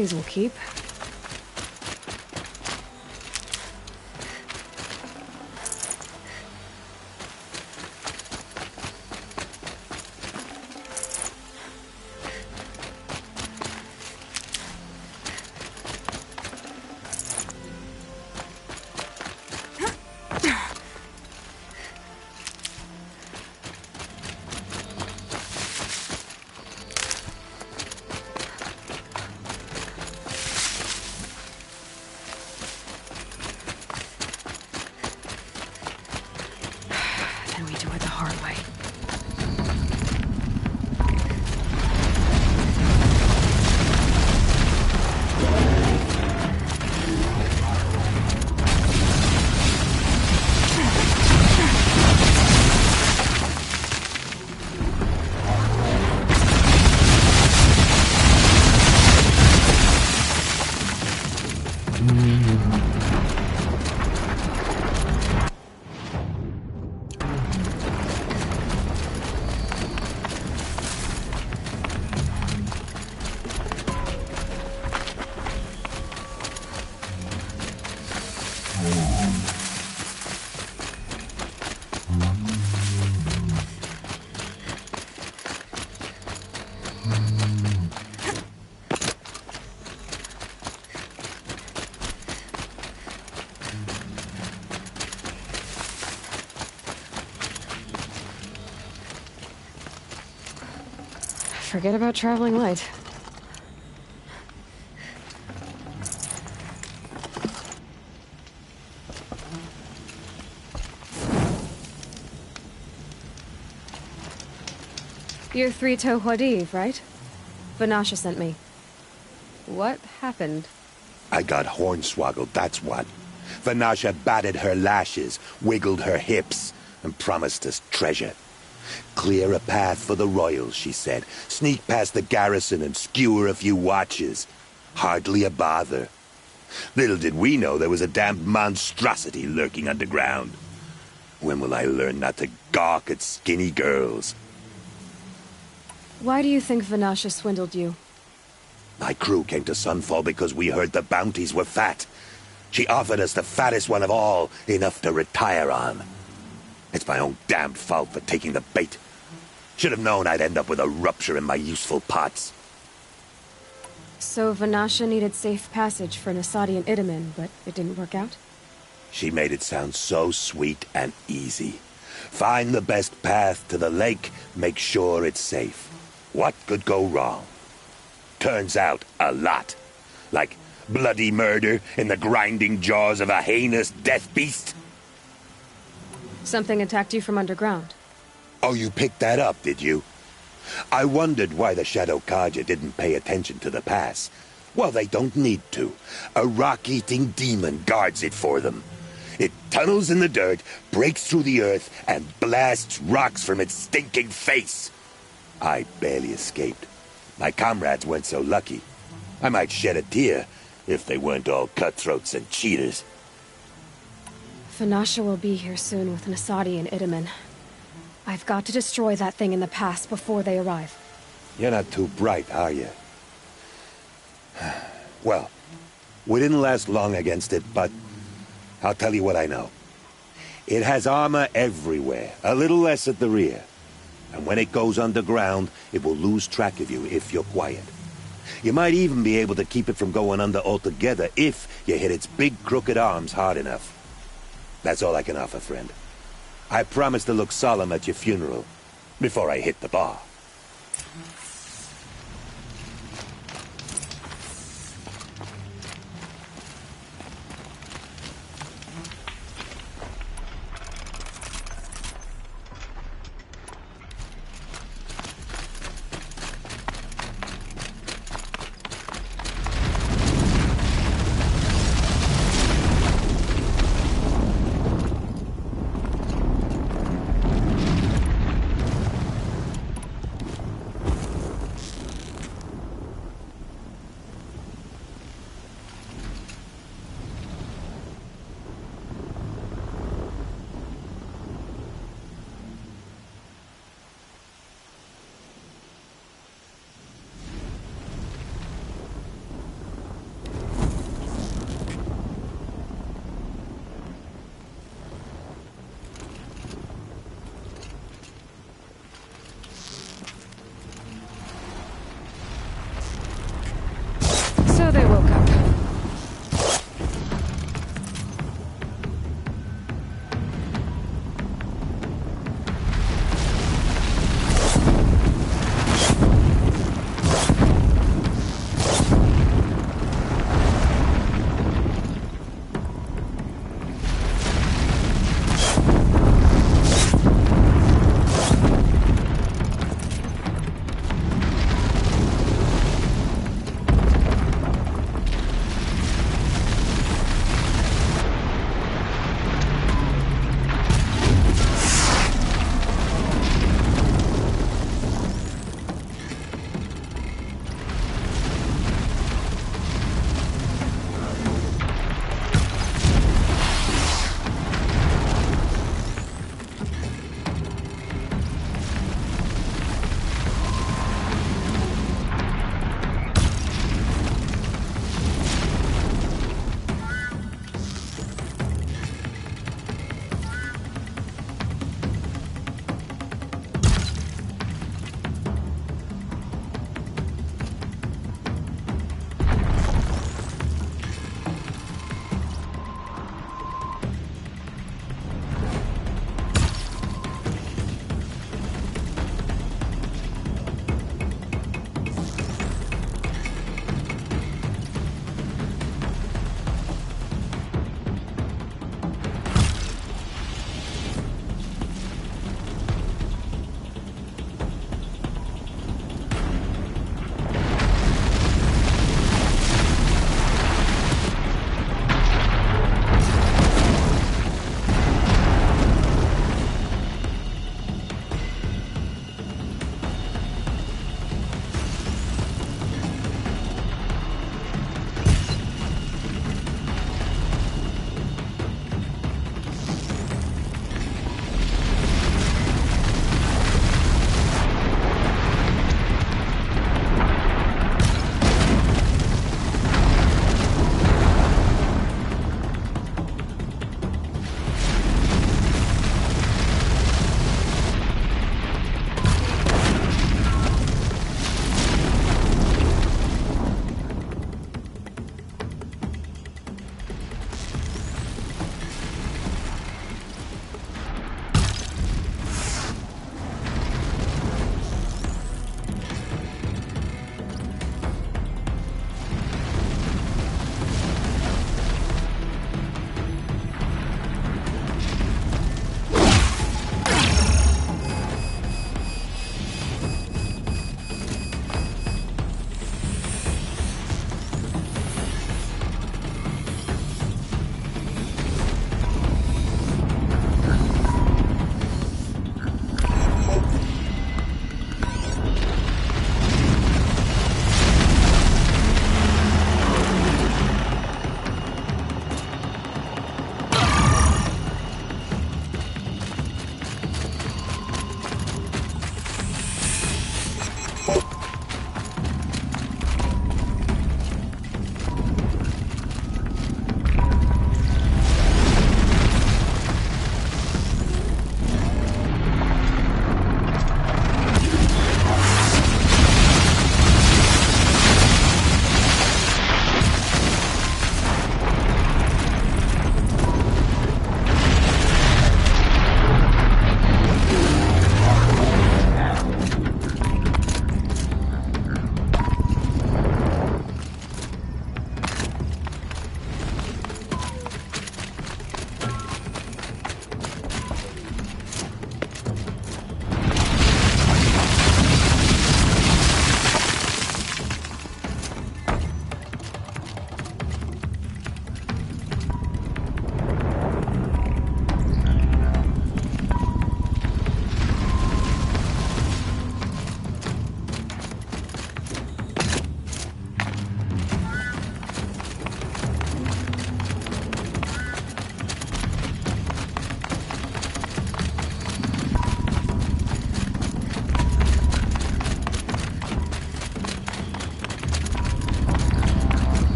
these will keep. Then we do it the hard way. Forget about traveling light. You're Three-Toe Huadiv, right? Vanasha sent me. What happened? I got hornswoggled, that's what. Vanasha batted her lashes, wiggled her hips, and promised us treasure. Clear a path for the royals, she said. Sneak past the garrison and skewer a few watches. Hardly a bother. Little did we know there was a damned monstrosity lurking underground. When will I learn not to gawk at skinny girls? Why do you think Vanasha swindled you? My crew came to Sunfall because we heard the bounties were fat. She offered us the fattest one of all, enough to retire on. It's my own damned fault for taking the bait. Should have known I'd end up with a rupture in my useful parts. So Vanasha needed safe passage for Nasadi and Itamen, but it didn't work out? She made it sound so sweet and easy. Find the best path to the lake, make sure it's safe. What could go wrong? Turns out, a lot. Like bloody murder in the grinding jaws of a heinous death beast. Something attacked you from underground. Oh, you picked that up, did you? I wondered why the Shadow Kaja didn't pay attention to the pass. Well, they don't need to. A rock-eating demon guards it for them. It tunnels in the dirt, breaks through the earth, and blasts rocks from its stinking face. I barely escaped. My comrades weren't so lucky. I might shed a tear if they weren't all cutthroats and cheaters. Vanasha will be here soon with Nasadi and Itamen. I've got to destroy that thing in the pass before they arrive. You're not too bright, are you? Well, we didn't last long against it, but I'll tell you what I know. It has armor everywhere, a little less at the rear. And when it goes underground, it will lose track of you if you're quiet. You might even be able to keep it from going under altogether if you hit its big crooked arms hard enough. That's all I can offer, friend. I promise to look solemn at your funeral before I hit the bar.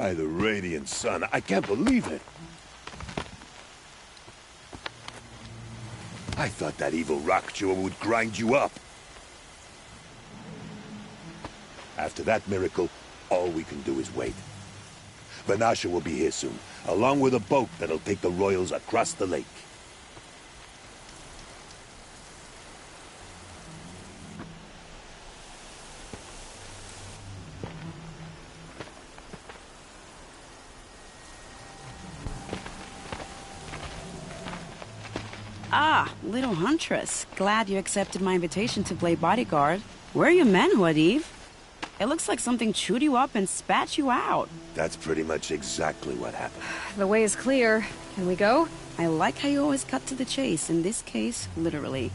By the radiant sun, I can't believe it. I thought that evil rock chewer would grind you up. After that miracle, all we can do is wait. Vanasha will be here soon, along with a boat that'll take the royals across the lake. Ah, little huntress. Glad you accepted my invitation to play bodyguard. Where are your men, Huadiv? It looks like something chewed you up and spat you out. That's pretty much exactly what happened. The way is clear. Can we go? I like how you always cut to the chase. In this case, literally.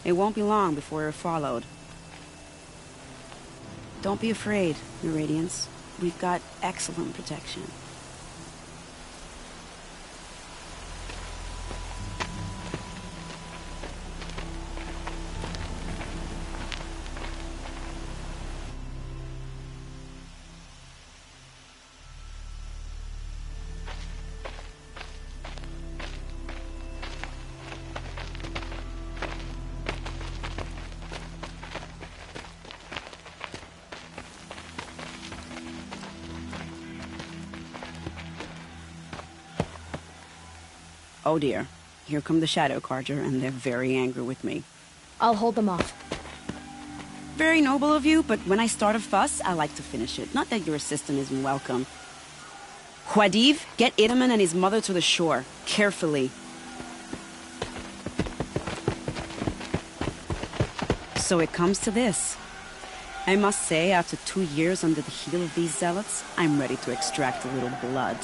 It won't be long before we're followed. Don't be afraid, Your Radiance. We've got excellent protection. Oh dear. Here come the Shadow Carja, and they're very angry with me. I'll hold them off. Very noble of you, but when I start a fuss, I like to finish it. Not that your assistant isn't welcome. Huadiv, get Itaman and his mother to the shore. Carefully. So it comes to this. I must say, after 2 years under the heel of these zealots, I'm ready to extract a little blood.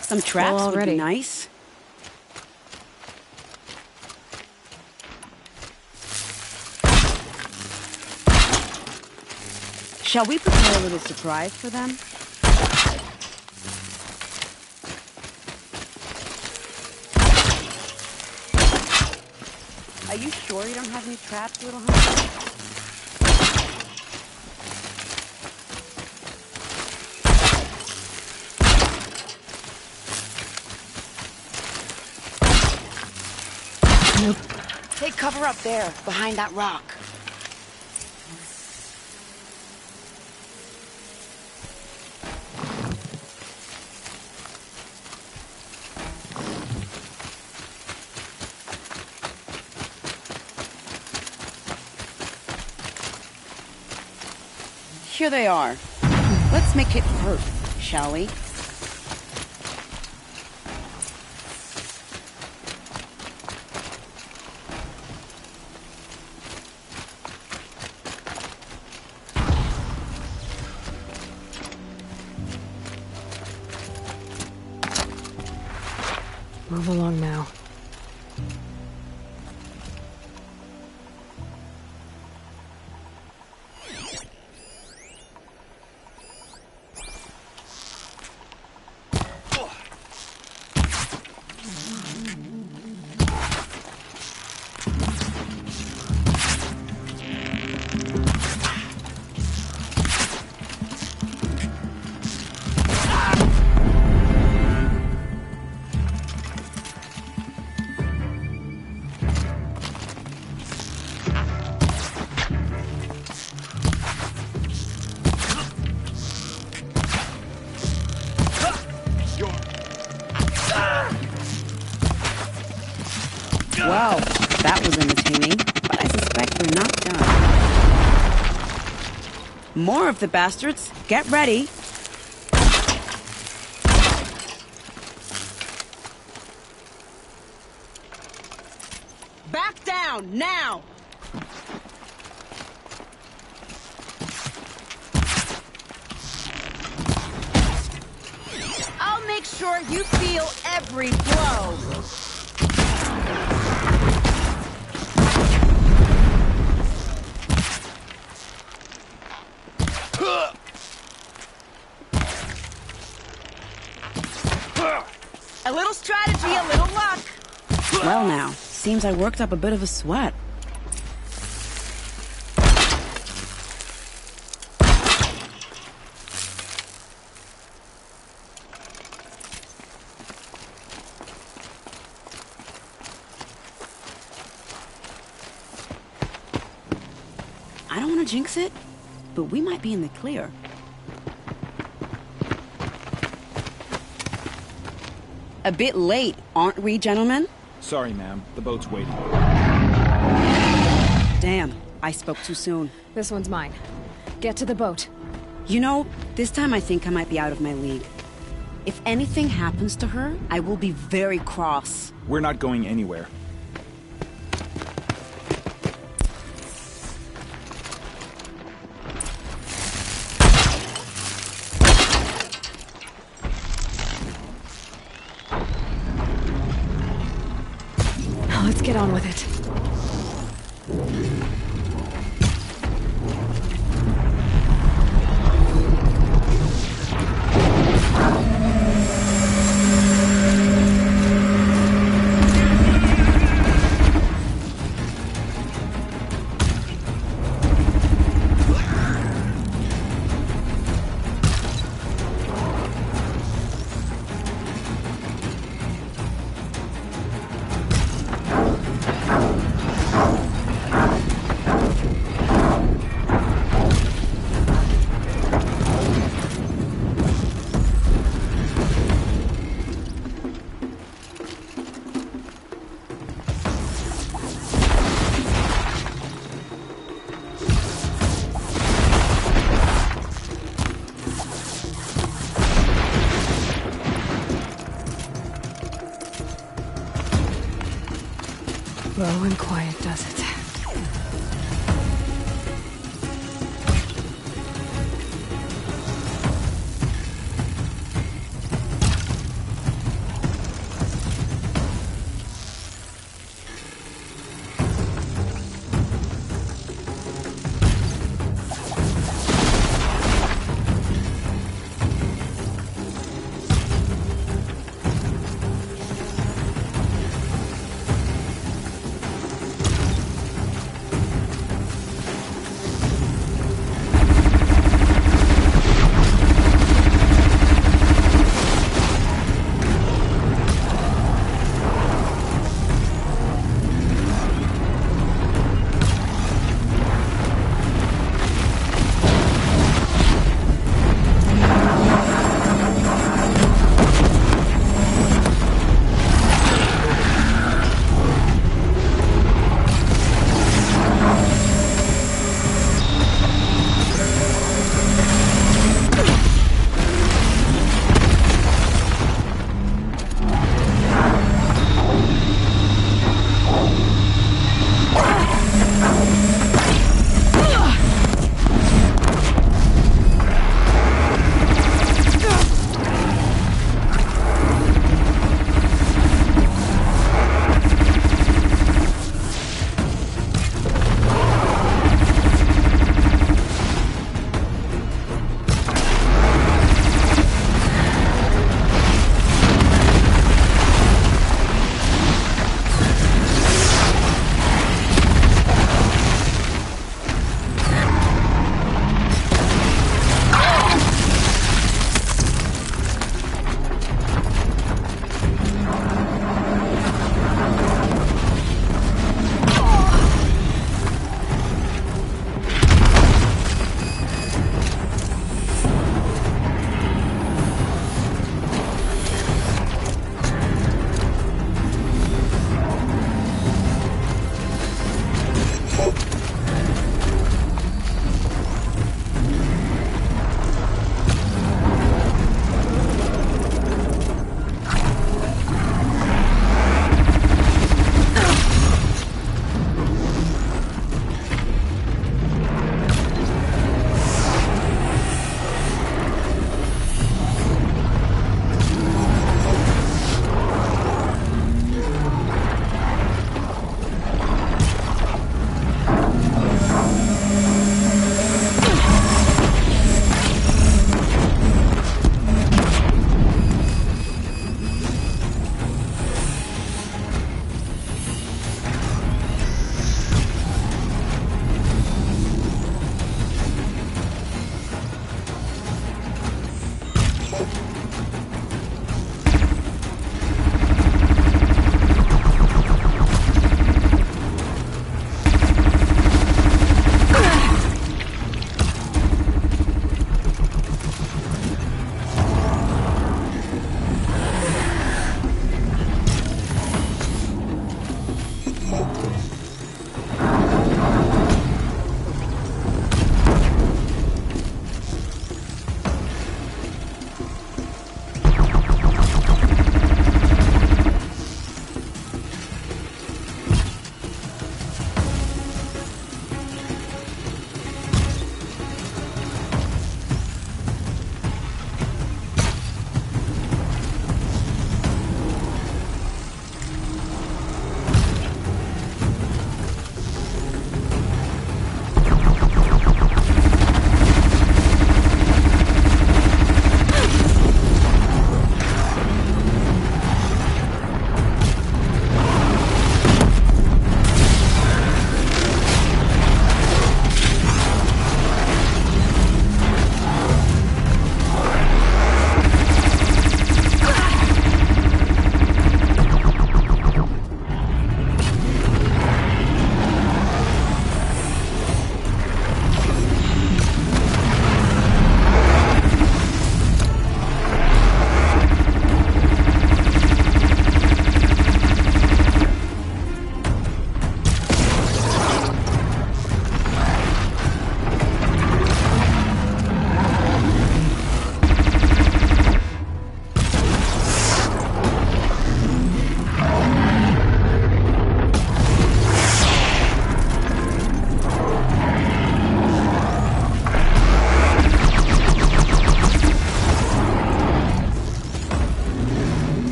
Some traps would be nice. Shall we prepare a little surprise for them? Are you sure you don't have any traps, little hunter? Nope. Take cover up there, behind that rock. Here they are. Let's make it hurt, shall we? Move along now. Well, that was entertaining, but I suspect we're not done. More of the bastards. Get ready. Back down, now! I'll make sure you feel every blow. A little strategy, a little luck. Well now, seems I worked up a bit of a sweat. I don't want to jinx it, but we might be in the clear. A bit late, aren't we, gentlemen? Sorry, ma'am. The boat's waiting. Damn, I spoke too soon. This one's mine. Get to the boat. You know, this time I think I might be out of my league. If anything happens to her, I will be very cross. We're not going anywhere. Let's get on with it. Slow and quiet does it.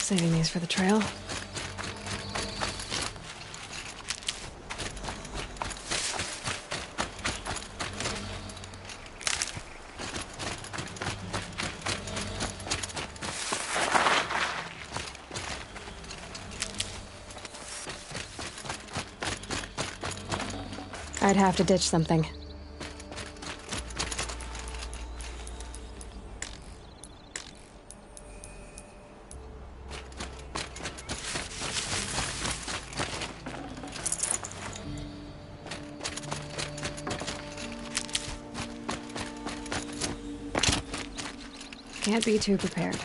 Saving these for the trail. I'd have to ditch something. Can't be too prepared.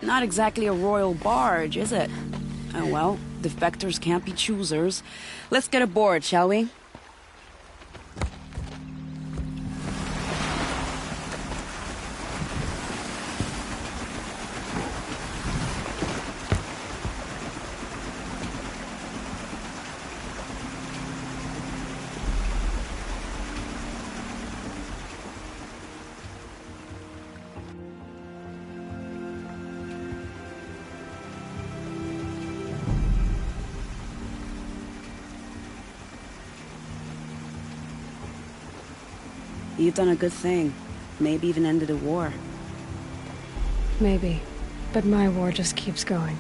Not exactly a royal barge, is it? Oh well, defectors can't be choosers. Let's get aboard, shall we? You've done a good thing. Maybe even ended a war. Maybe. But my war just keeps going.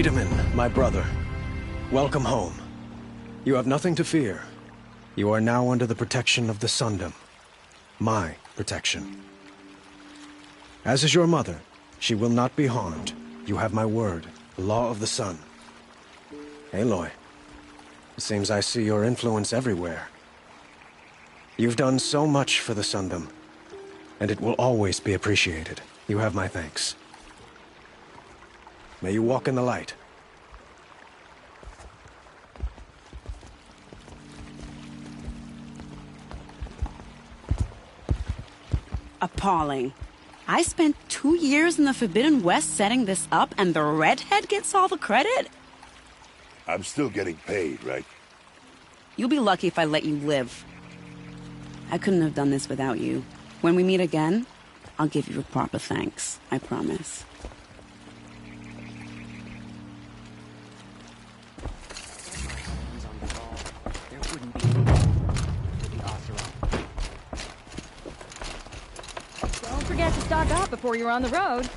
Wiedemann, my brother, welcome home. You have nothing to fear. You are now under the protection of the Sundom. My protection. As is your mother, she will not be harmed. You have my word, the law of the sun. Aloy, it seems I see your influence everywhere. You've done so much for the Sundom, and it will always be appreciated. You have my thanks. May you walk in the light. Appalling. I spent 2 years in the Forbidden West setting this up, and the redhead gets all the credit? I'm still getting paid, right? You'll be lucky if I let you live. I couldn't have done this without you. When we meet again, I'll give you a proper thanks. I promise. Don't forget to stock up before you're on the road.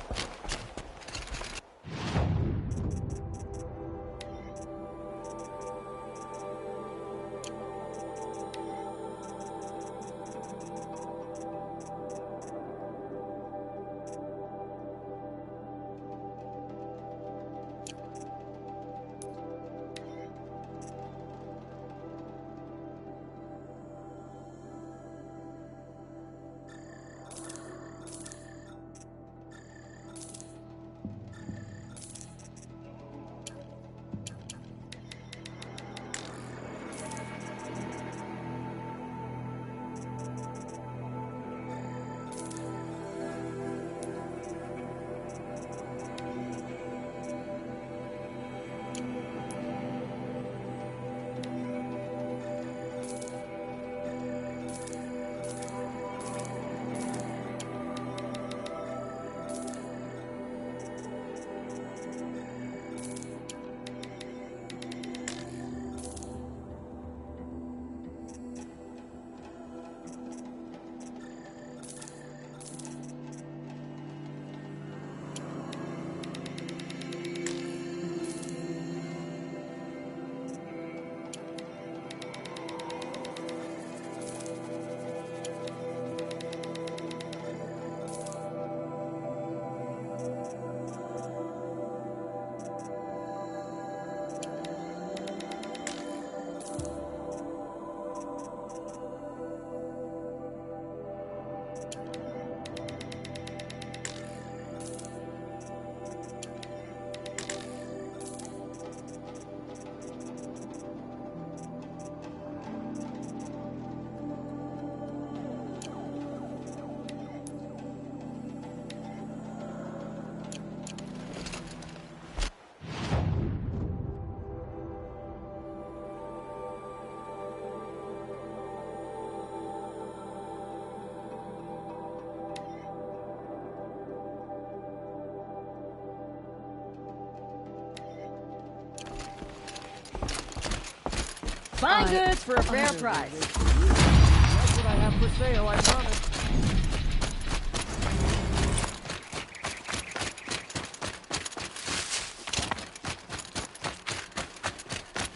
Fine goods for a fair price. That's what I have for sale, I promise.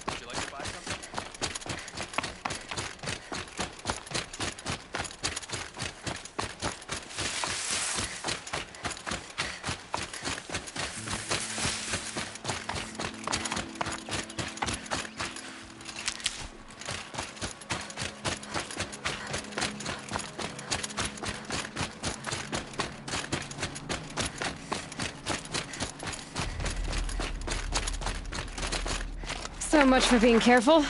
Would you like to buy something? So much for being careful.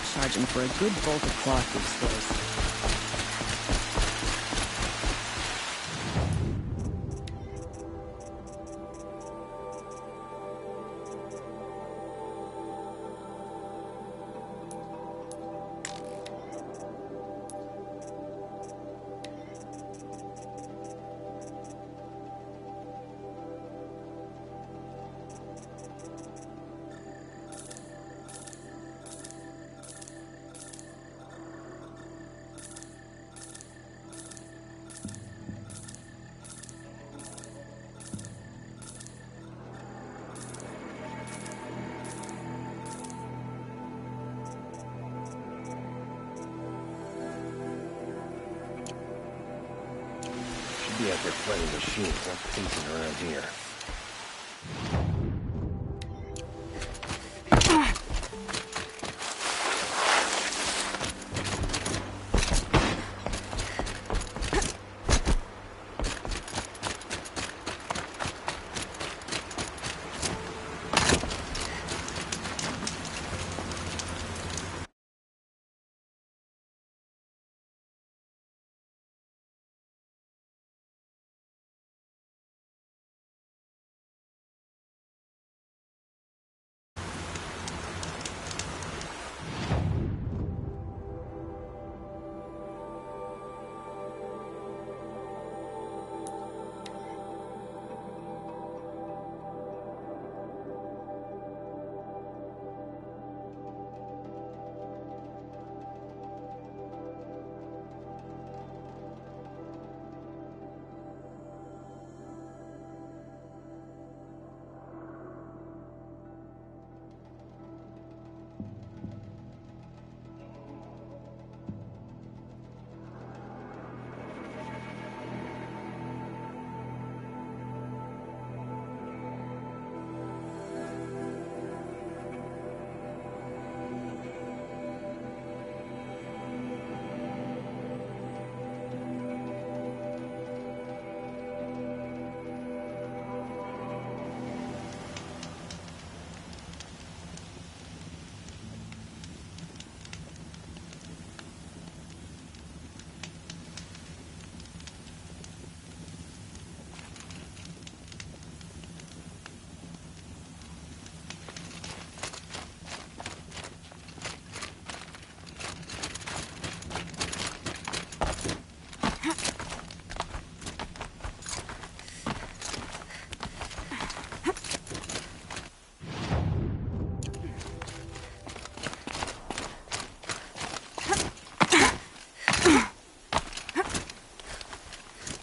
we're charging for a good bolt of cloth these days. Be out there playing machines, not pacing around here.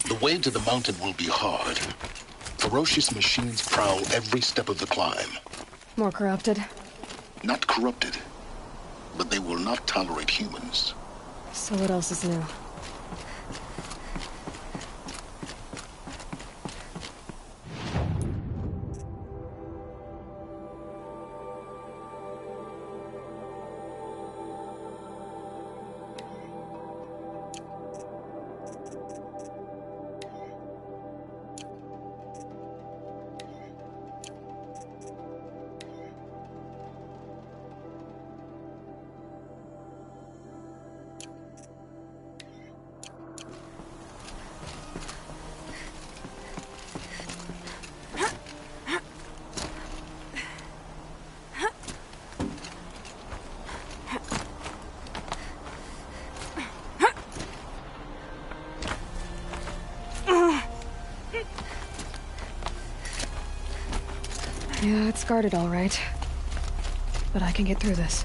The way to the mountain will be hard. Ferocious machines prowl every step of the climb. More corrupted? Not corrupted, but they will not tolerate humans. So what else is new? Yeah, it's guarded all right. But I can get through this.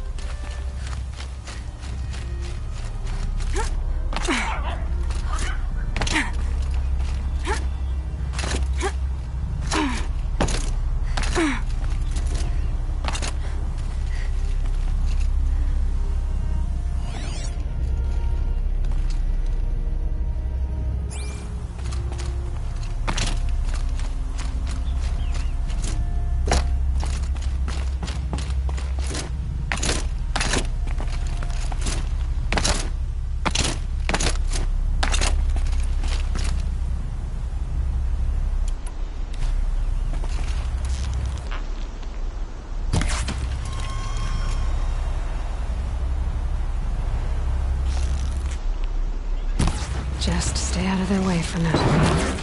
Just stay out of their way for now.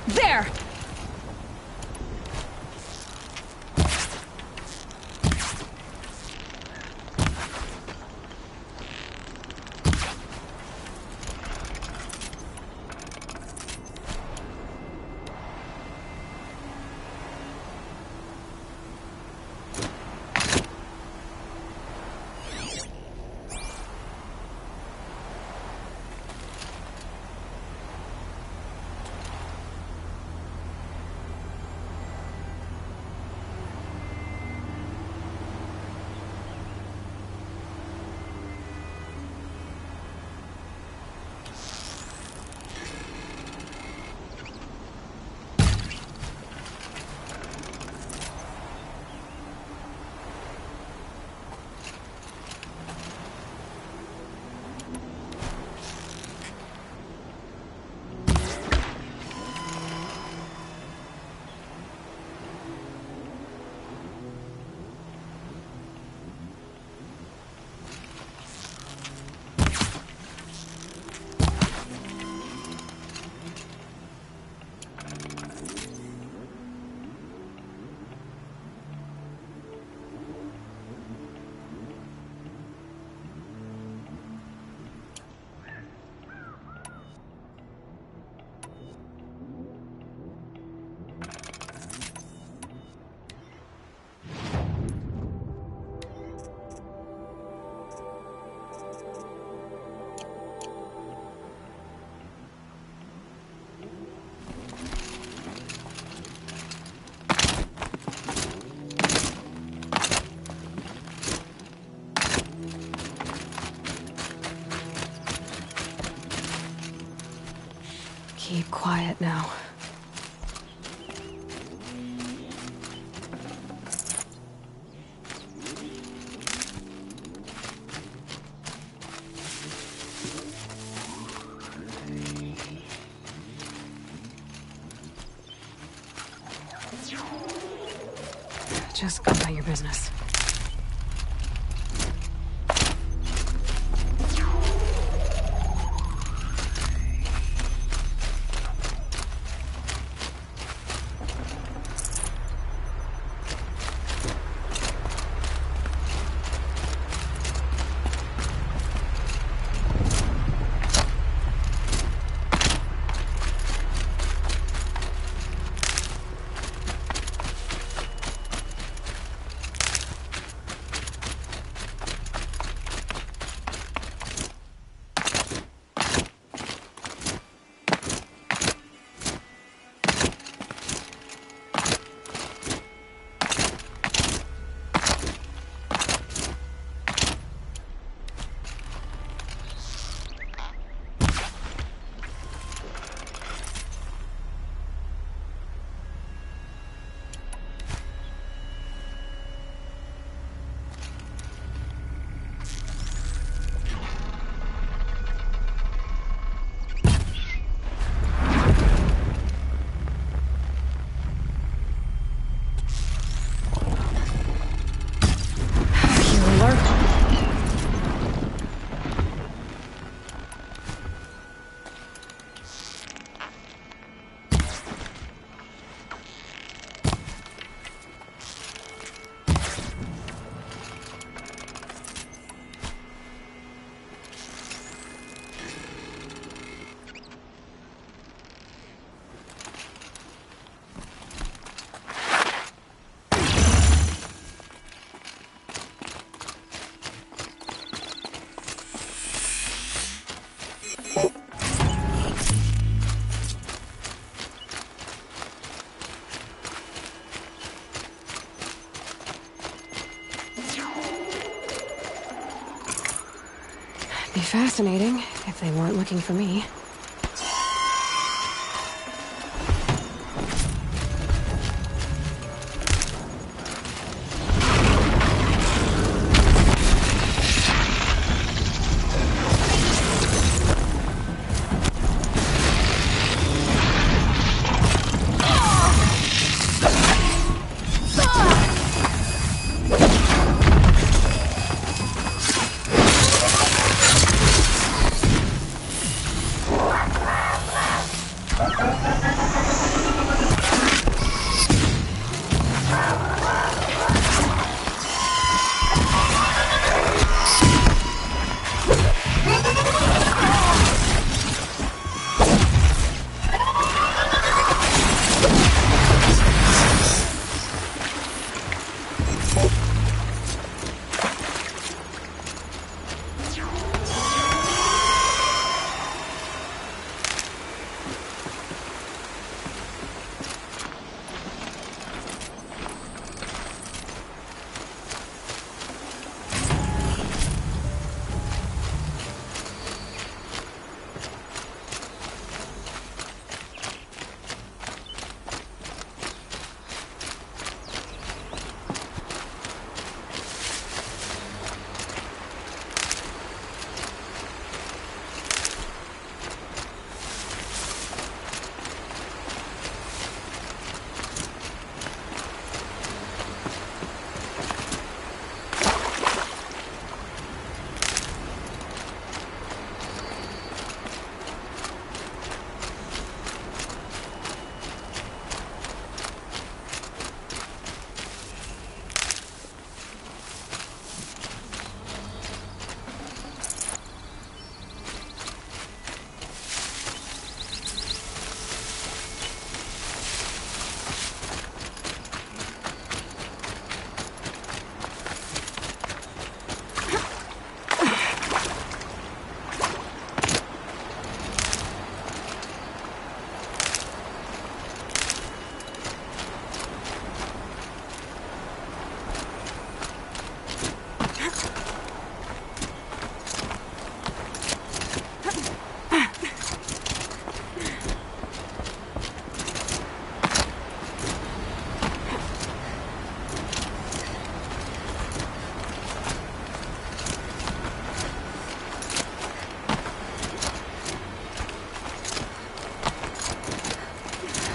There! Keep quiet now. Just go about your business. be fascinating if they weren't looking for me.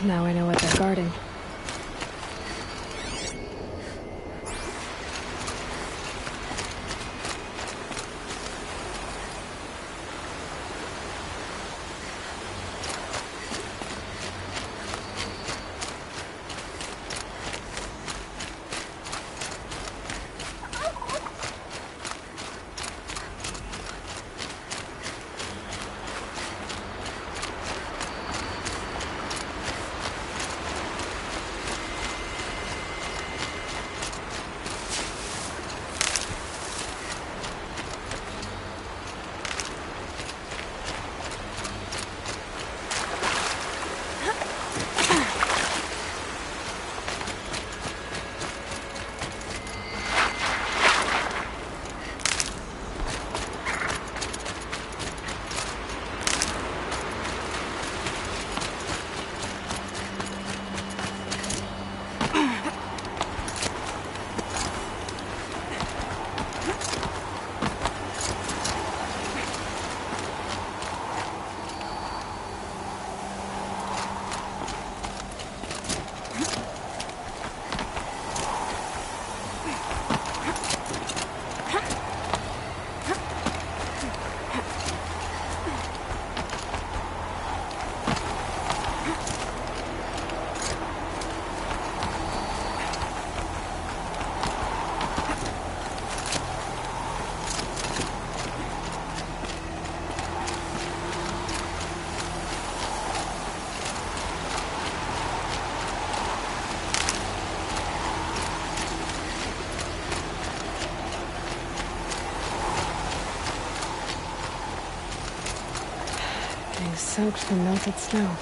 Now I know what they're guarding. Getting soaked from melted snow.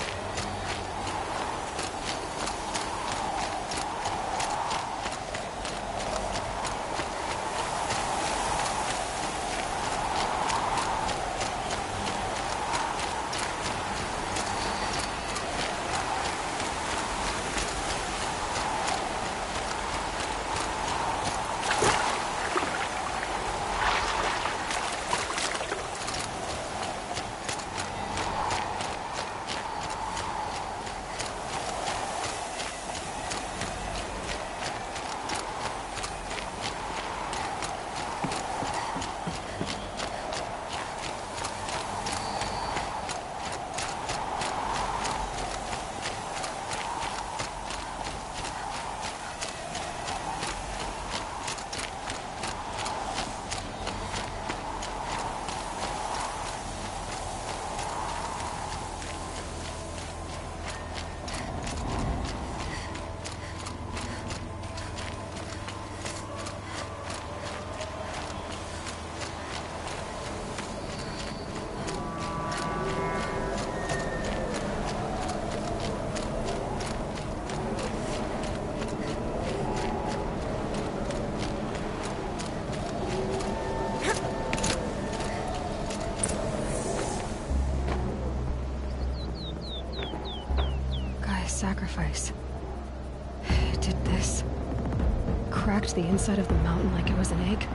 the inside of the mountain like it was an egg?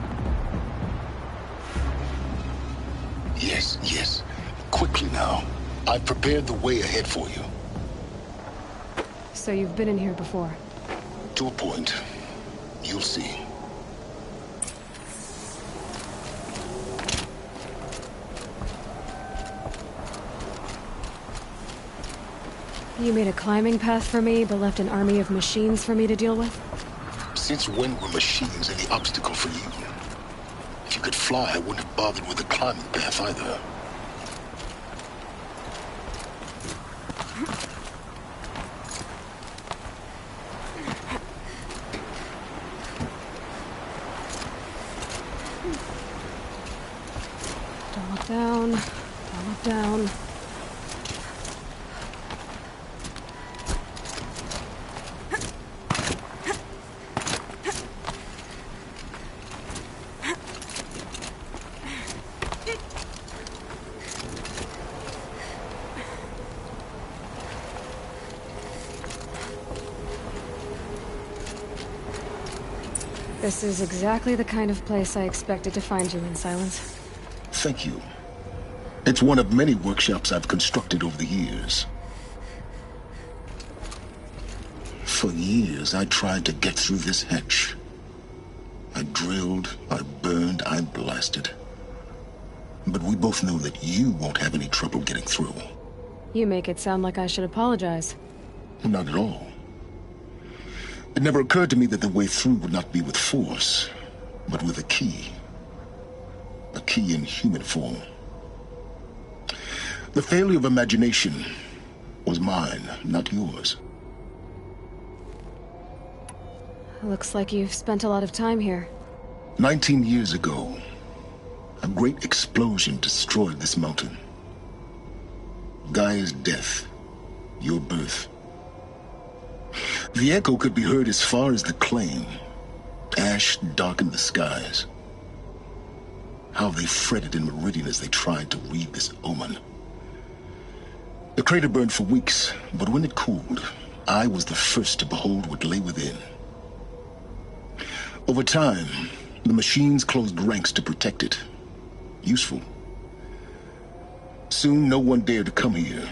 Yes, yes. Quickly now. I've prepared the way ahead for you. So you've been in here before? To a point. You'll see. You made a climbing path for me, but left an army of machines for me to deal with? Since when were machines any obstacle for you? If you could fly, I wouldn't have bothered with the climbing path either. Don't look down. Don't look down. This is exactly the kind of place I expected to find you in, Silence. Thank you. It's one of many workshops I've constructed over the years. For years, I tried to get through this hatch. I drilled, I burned, I blasted. But we both know that you won't have any trouble getting through. You make it sound like I should apologize. Not at all. It never occurred to me that the way through would not be with force, but with a key. A key in human form. The failure of imagination was mine, not yours. Looks like you've spent a lot of time here. 19 years ago, a great explosion destroyed this mountain. Gaia's death, your birth. The echo could be heard as far as the claim. Ash darkened the skies. How they fretted in Meridian as they tried to read this omen. The crater burned for weeks, but when it cooled, I was the first to behold what lay within. Over time, the machines closed ranks to protect it. Useful. Soon, no one dared to come here.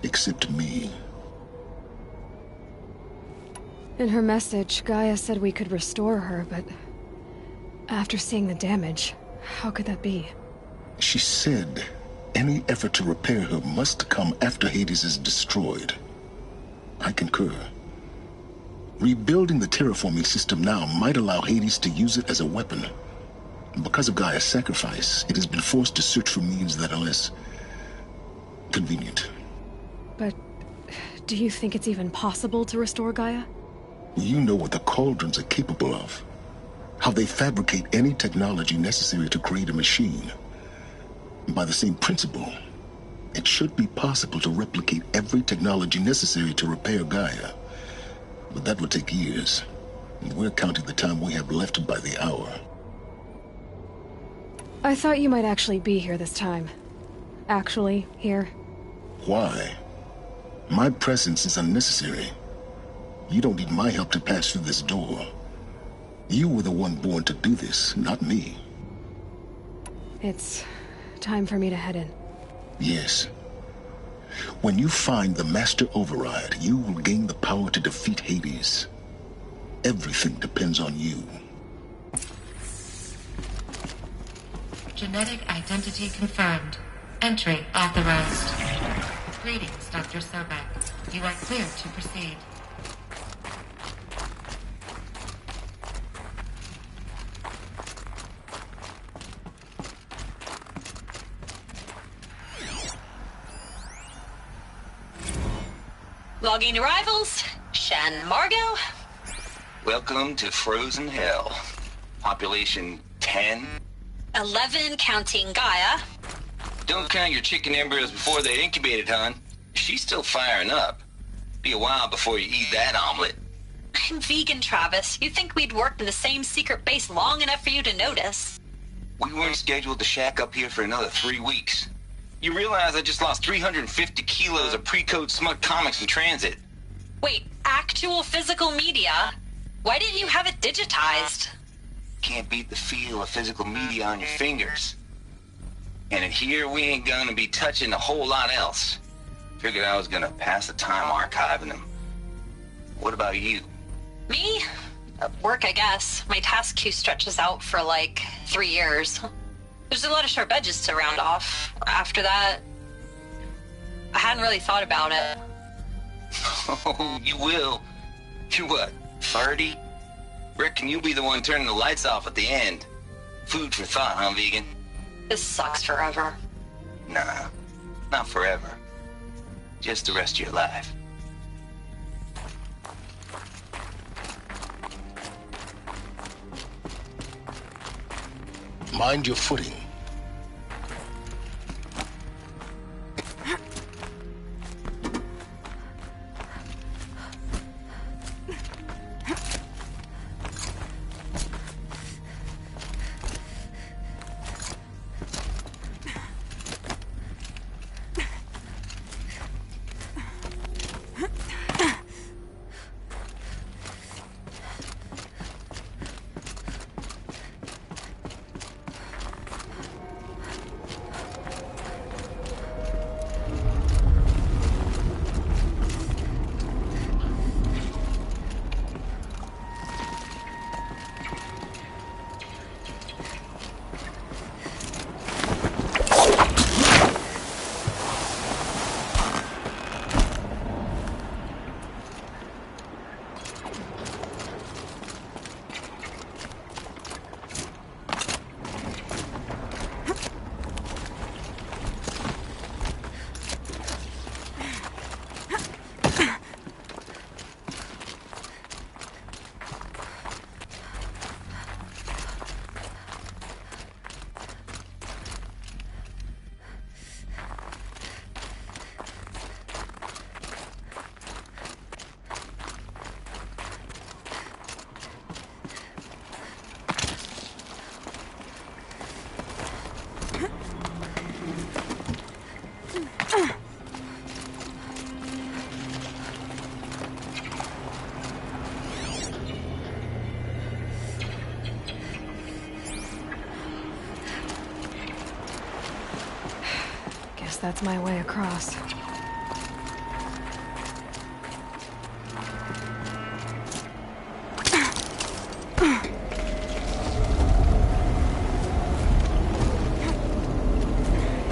Except me. In her message, Gaia said we could restore her, but after seeing the damage, how could that be? She said any effort to repair her must come after Hades is destroyed. I concur. Rebuilding the terraforming system now might allow Hades to use it as a weapon. Because of Gaia's sacrifice, it has been forced to search for means that are less convenient. But do you think it's even possible to restore Gaia? You know what the Cauldrons are capable of. How they fabricate any technology necessary to create a machine. By the same principle, it should be possible to replicate every technology necessary to repair Gaia. But that would take years. And we're counting the time we have left by the hour. I thought you might actually be here this time. Actually, here. Why? My presence is unnecessary. You don't need my help to pass through this door. You were the one born to do this, not me. It's time for me to head in. Yes. When you find the Master Override, you will gain the power to defeat Hades. Everything depends on you. Genetic identity confirmed. Entry authorized. Greetings, Dr. Sobek. You are clear to proceed. Logging arrivals. Shan Margot. Welcome to Frozen Hell. Population 10. 11 counting Gaia. Don't count your chicken embryos before they're incubated, hon. She's still firing up. Be a while before you eat that omelet. I'm vegan, Travis. You'd think we'd worked in the same secret base long enough for you to notice. We weren't scheduled to shack up here for another 3 weeks. You realize I just lost 350 kilos of pre-code smut comics in transit. Wait, actual physical media? Why didn't you have it digitized? Can't beat the feel of physical media on your fingers. And in here, we ain't gonna be touching a whole lot else. Figured I was gonna pass the time archiving them. What about you? Me? Work, I guess. My task queue stretches out for like 3 years. There's a lot of sharp edges to round off. After that, I hadn't really thought about it. Oh, you will. You're what, 30? Reckon you'll be the one turning the lights off at the end. Food for thought, huh, vegan? This sucks forever. Nah, not forever. Just the rest of your life. Mind your footing. That's my way across.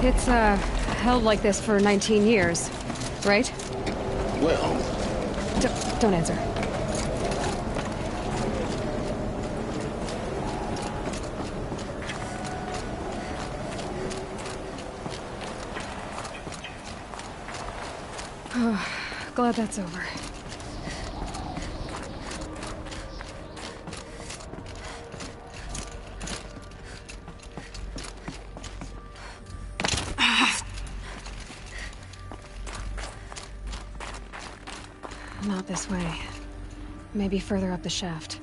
It's, held like this for 19 years, right? Well... Don't answer. Glad that's over. Not this way. Maybe further up the shaft.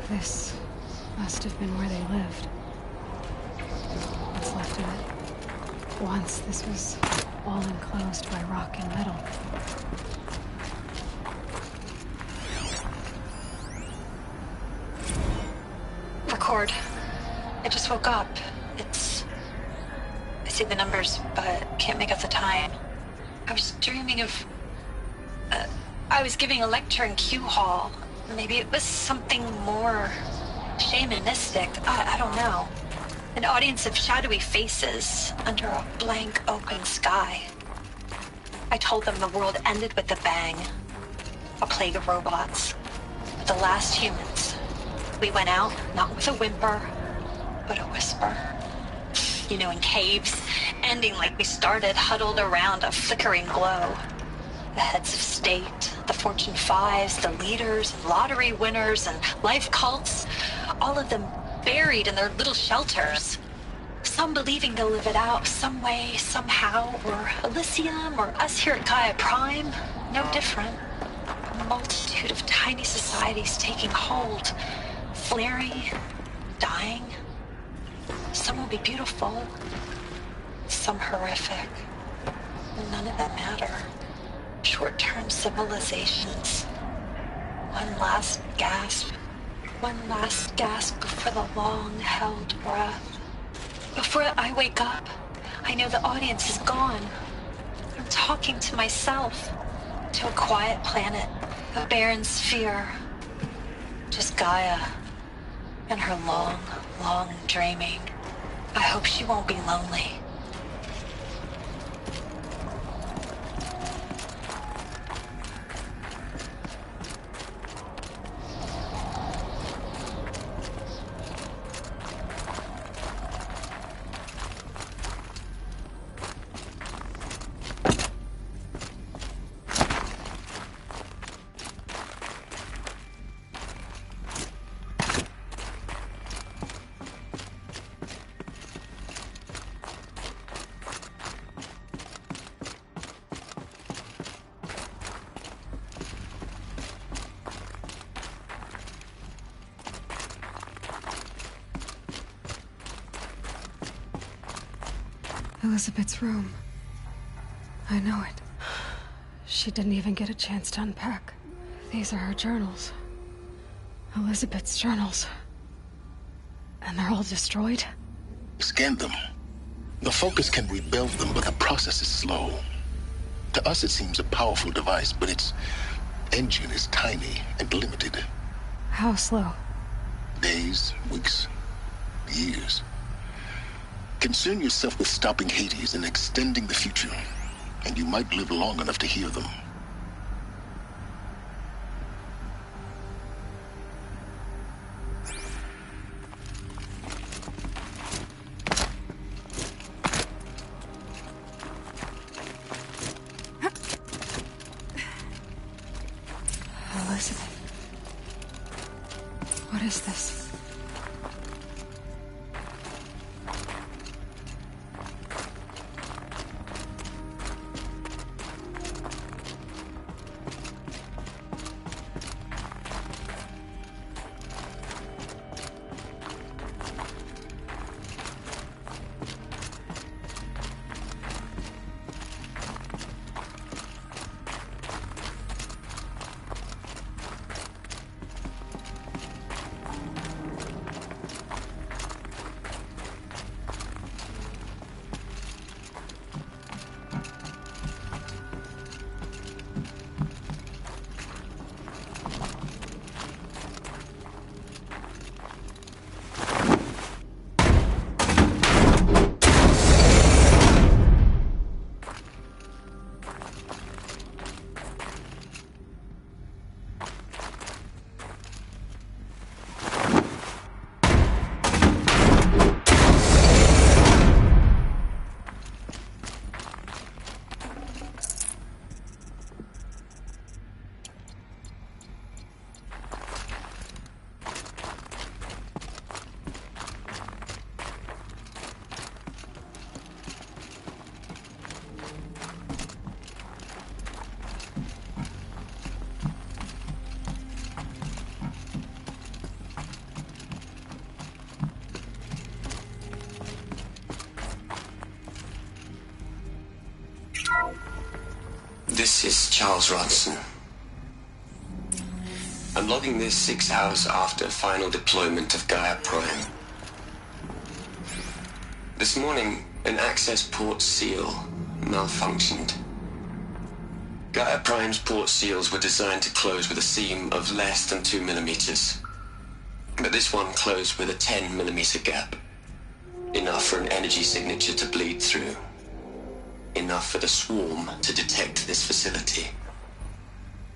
This must have been where they lived. What's left of it. Once this was all enclosed by rock and metal. Record. I just woke up. I see the numbers, but can't make out the time. I was dreaming of... I was giving a lecture in Q Hall. Maybe it was something more shamanistic. I don't know. An audience of shadowy faces under a blank open sky. I told them the world ended with a bang. A plague of robots. The last humans. We went out, not with a whimper, but a whisper. You know, in caves, ending like we started, huddled around a flickering glow. The heads of state, the Fortune 5s, the leaders, lottery winners, and life cults, all of them buried in their little shelters. Some believing they'll live it out some way, somehow, or Elysium, or us here at Gaia Prime, no different. A multitude of tiny societies taking hold, flaring, dying. Some will be beautiful, some horrific. None of them matter. Short-term civilizations. One last gasp before the long-held breath. Before I wake up, I know the audience is gone. I'm talking to myself, to a quiet planet, a barren sphere. Just Gaia and her long, long dreaming. I hope she won't be lonely. Elizabeth's room. I know it. She didn't even get a chance to unpack. These are her journals. Elizabeth's journals. And they're all destroyed? Scan them. The Focus can rebuild them, but the process is slow. To us, it seems a powerful device, but its engine is tiny and limited. How slow? Days, weeks, years. Concern yourself with stopping Hades and extending the future, and you might live long enough to hear them. Elizabeth. What is this? This is Charles Ronson. I'm logging this 6 hours after final deployment of Gaia Prime. This morning, an access port seal malfunctioned. Gaia Prime's port seals were designed to close with a seam of less than 2 millimeters. But this one closed with a 10 millimeter gap. Enough for an energy signature to bleed through. Enough for the swarm to detect this facility.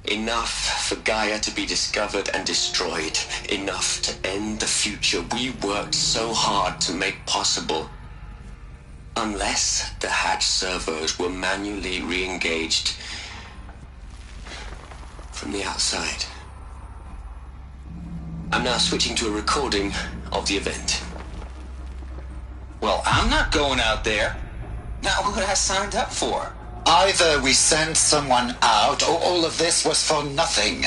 Enough for Gaia to be discovered and destroyed. Enough to end the future we worked so hard to make possible. Unless the hatch servos were manually re-engaged from the outside. I'm now switching to a recording of the event. Well, I'm not going out there. Not what I signed up for. Either we send someone out, or all of this was for nothing.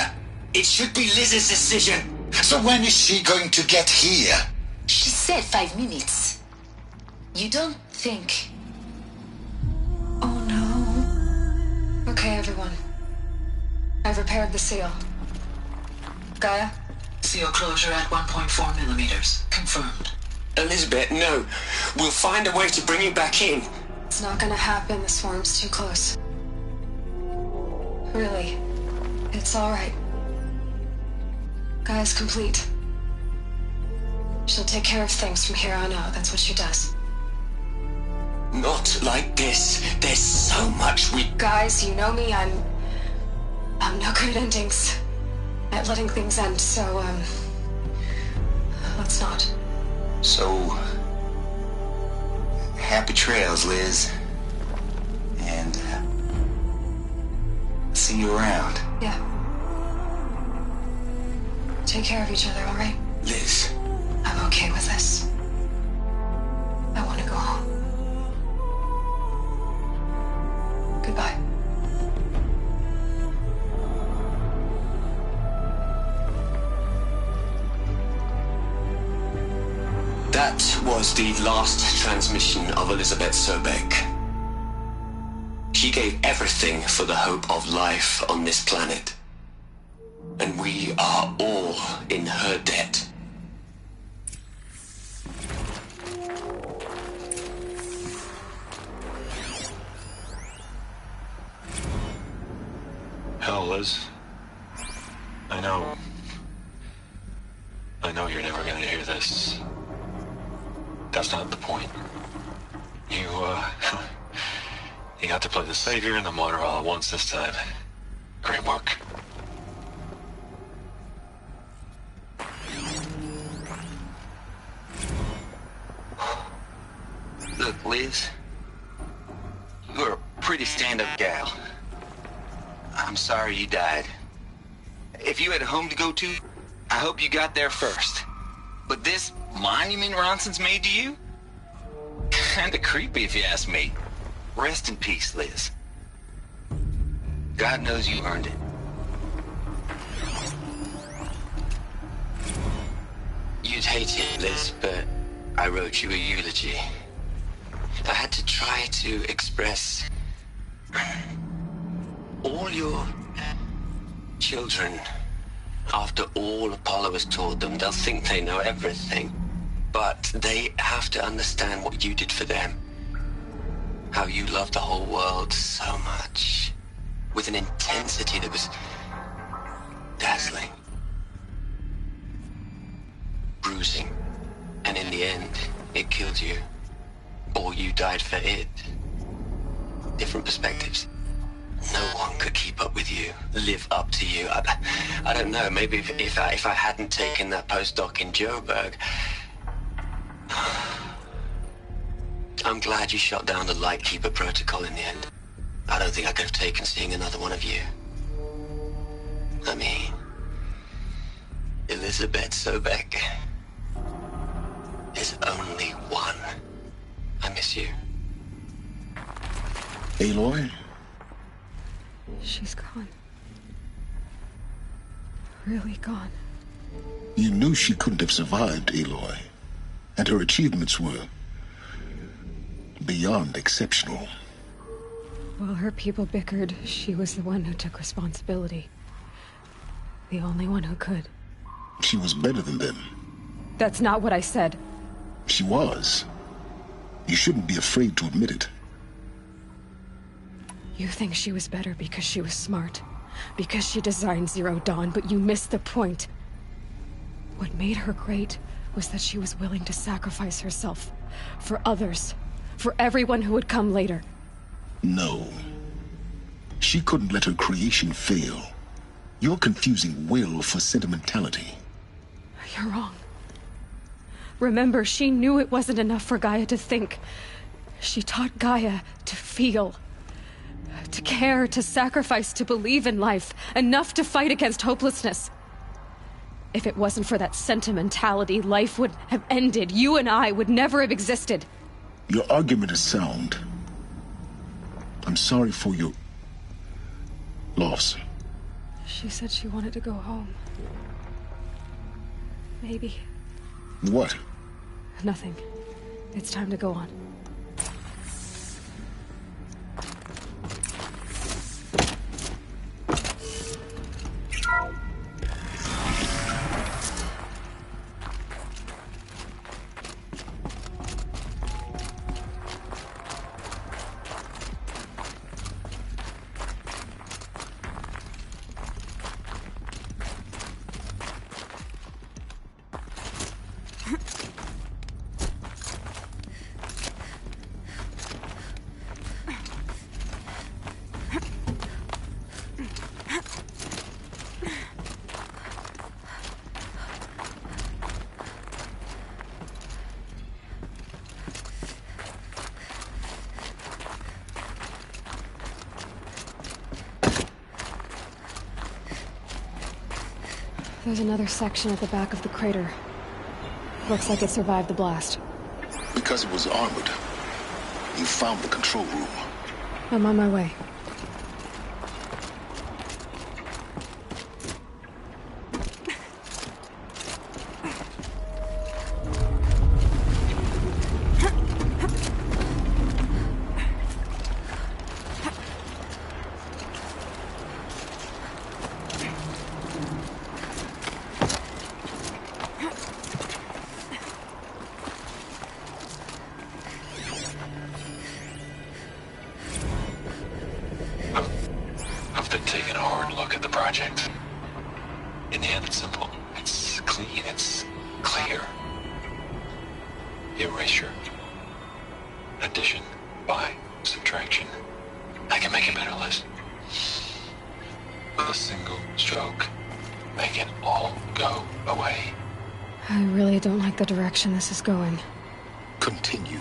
It should be Liz's decision. So when is she going to get here? She said 5 minutes. You don't think... Oh no. Okay, everyone. I've repaired the seal. Gaia? Seal closure at 1.4 millimeters. Confirmed. Elizabeth, no. We'll find a way to bring you back in. It's not gonna happen. The swarm's too close. Really. It's alright. Gaia's complete. She'll take care of things from here on out. That's what she does. Not like this. There's so much we... Guys, you know me. I'm no good at endings. At letting things end, so, let's not. So... happy trails, Liz. And, see you around. Yeah. Take care of each other, alright? Liz. I'm okay with this. I want to go home. Goodbye. That was the last transmission of Elizabeth Sobek. She gave everything for the hope of life on this planet. And we are all in her debt. Hell, Liz. I know you're never gonna hear this. That's not the point. You got to play the savior and the martyr all at once this time. Great work. Look, Liz. You're a pretty stand-up gal. I'm sorry you died. If you had a home to go to, I hope you got there first. But this monument Ronson's made to you? Kinda creepy if you ask me. Rest in peace, Liz. God knows you earned it. You'd hate it, Liz, but I wrote you a eulogy. I had to try to express all your children. After all Apollo has taught them, they'll think they know everything. But they have to understand what you did for them. How you loved the whole world so much. With an intensity that was dazzling. Bruising. And in the end, it killed you. Or you died for it. Different perspectives. No one could keep up with you, live up to you. I don't know, maybe if I hadn't taken that postdoc in Joburg. I'm glad you shot down the Lightkeeper protocol in the end. I don't think I could have taken seeing another one of you. I mean, Elizabeth Sobek. There's only one. I miss you. Aloy? She's gone. Really gone. You knew she couldn't have survived, Aloy. And her achievements were beyond exceptional. While her people bickered, she was the one who took responsibility. The only one who could. She was better than them. That's not what I said. She was. You shouldn't be afraid to admit it. You think she was better because she was smart. Because she designed Zero Dawn, but you missed the point. What made her great was that she was willing to sacrifice herself. For others. For everyone who would come later. No. She couldn't let her creation fail. You're confusing will for sentimentality. You're wrong. Remember, she knew it wasn't enough for Gaia to think. She taught Gaia to feel. To care, to sacrifice, to believe in life. Enough to fight against hopelessness. If it wasn't for that sentimentality, life would have ended. You and I would never have existed. Your argument is sound. I'm sorry for your loss. She said she wanted to go home. Maybe. What? Nothing. It's time to go on. There's another section at the back of the crater. Looks like it survived the blast. Because it was armored. You found the control room. I'm on my way. I've been taking a hard look at the project. In the end, it's simple. It's clean. It's clear. Erasure. Addition. By. Subtraction. I can make a better list. With a single stroke. Make it all go away. I really don't like the direction this is going. Continue.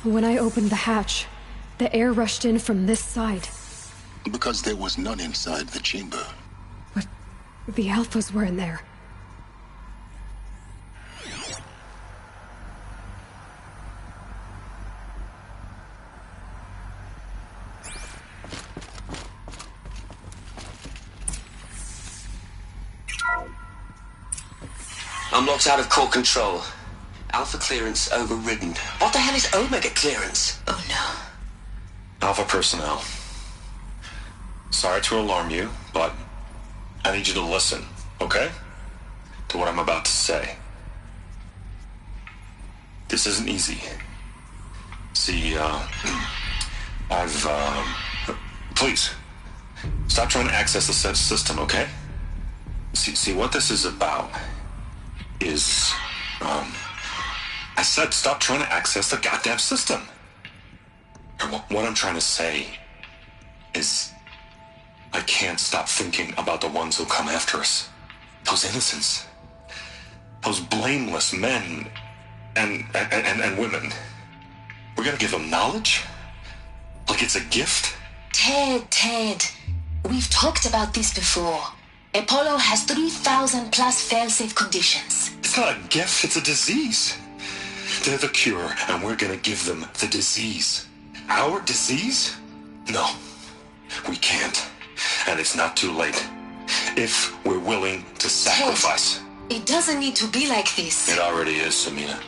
When I opened the hatch, the air rushed in from this side. Because there was none inside the chamber. But the Alphas were in there. I'm locked out of core control. Alpha clearance overridden. What the hell is Omega clearance? Oh no. Alpha personnel. Sorry to alarm you, but I need you to listen, okay? To what I'm about to say. This isn't easy. See, please, stop trying to access the system, okay? See, what this is about is, I said stop trying to access the goddamn system. What I'm trying to say is I can't stop thinking about the ones who come after us. Those innocents. Those blameless men and women. We're gonna give them knowledge? Like it's a gift? Ted. We've talked about this before. Apollo has 3,000 plus fail-safe conditions. It's not a gift, it's a disease. They're the cure, and we're gonna give them the disease. Our disease? No, we can't. And it's not too late. If we're willing to sacrifice. Ted, it doesn't need to be like this. It already is, Samina.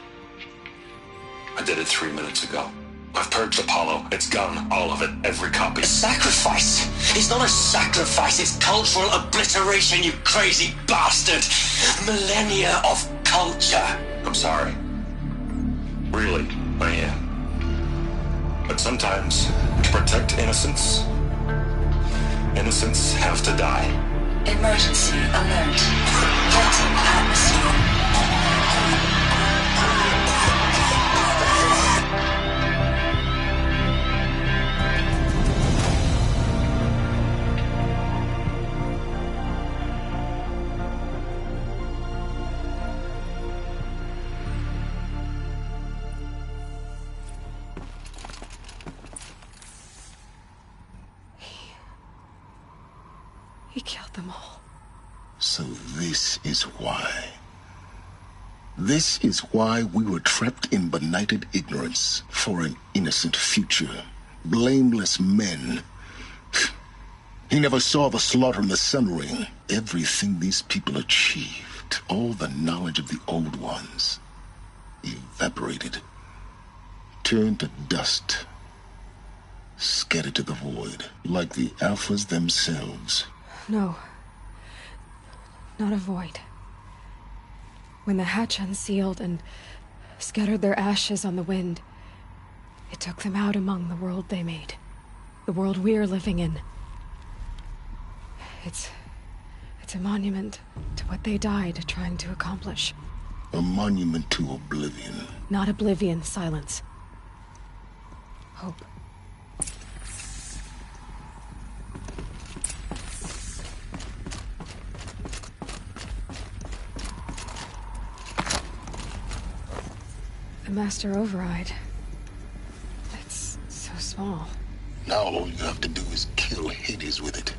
I did it 3 minutes ago. I've purged Apollo. It's gone. All of it. Every copy. Sacrifice? It's not a sacrifice. It's cultural obliteration, you crazy bastard. Millennia of culture. I'm sorry. Really, I am. But sometimes, to protect innocence, innocents have to die. Emergency alert. Threatened atmosphere. He killed them all. So this is why. This is why we were trapped in benighted ignorance for an innocent future. Blameless men. He never saw the slaughter in the Sun Ring. Everything these people achieved, all the knowledge of the old ones, evaporated, turned to dust, scattered to the void, like the Alphas themselves. No. Not a void. When the hatch unsealed and scattered their ashes on the wind, it took them out among the world they made. The world we're living in. It's a monument to what they died trying to accomplish. A monument to oblivion. Not oblivion, silence. Hope. The master override. It's so small. Now all you have to do is kill Hades with it.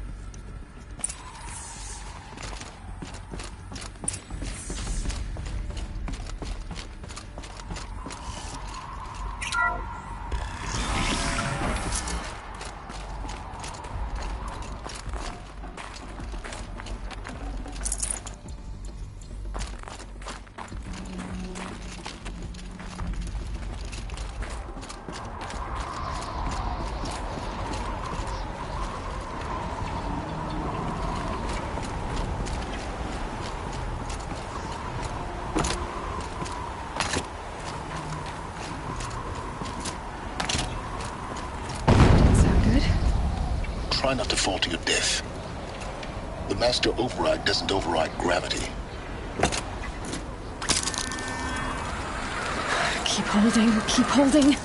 Try not to fall to your death. The master override doesn't override gravity. Keep holding, keep holding.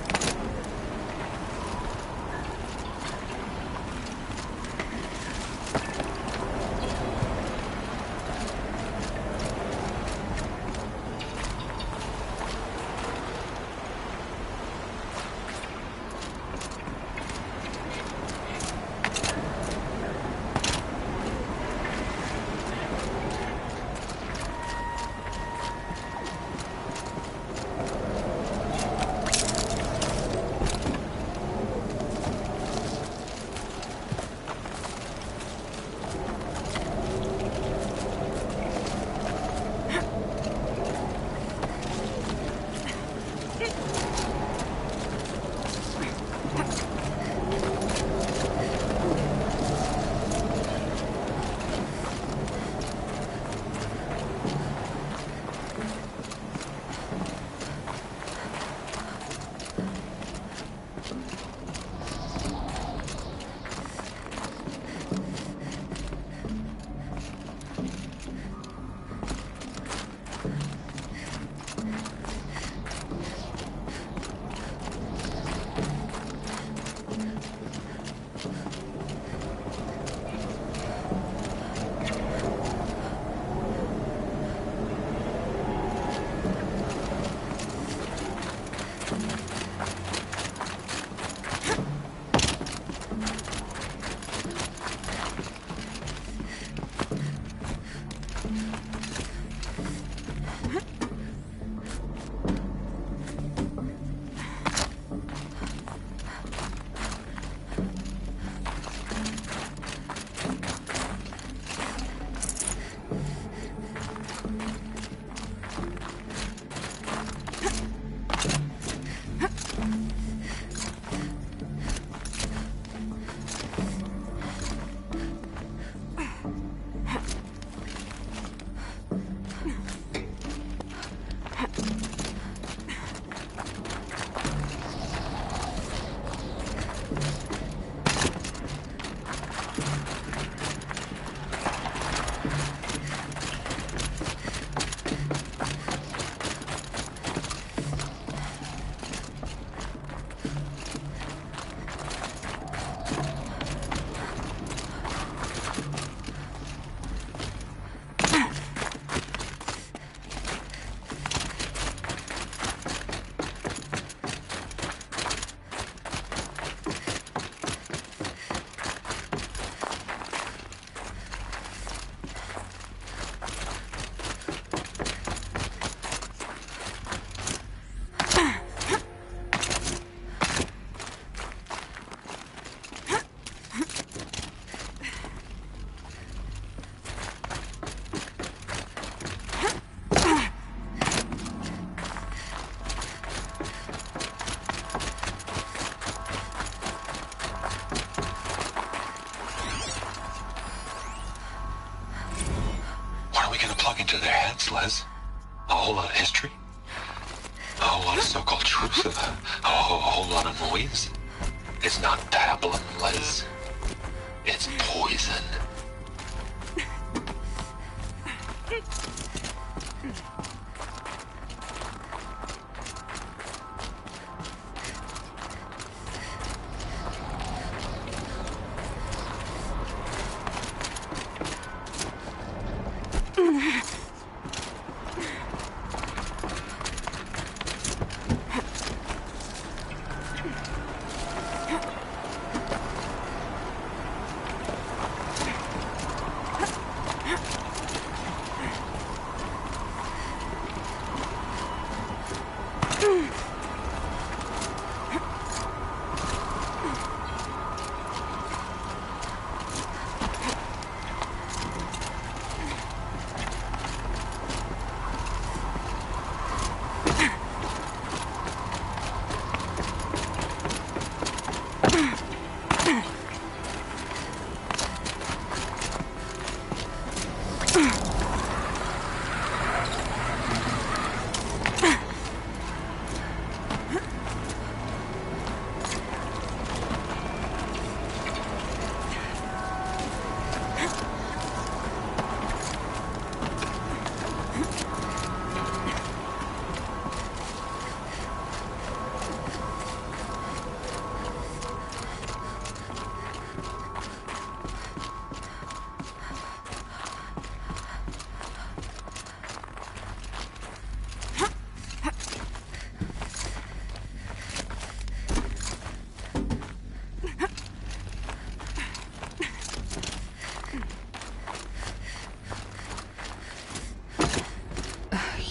we gonna plug into their heads, Liz? A whole lot of history? A whole lot of so-called truth? A whole lot of noise? It's not pablum, Liz. It's poison.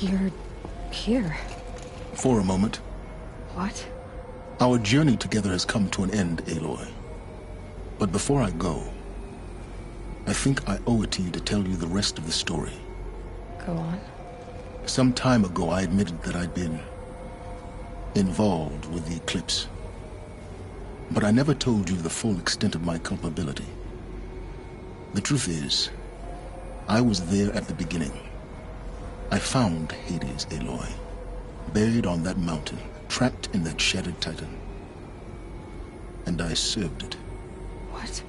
You're here. For a moment. What? Our journey together has come to an end, Aloy. But before I go, I think I owe it to you to tell you the rest of the story. Go on. Some time ago, I admitted that I'd been involved with the eclipse. But I never told you the full extent of my culpability. The truth is, I was there at the beginning. I found Hades, Aloy, buried on that mountain, trapped in that shattered titan. And I served it. What?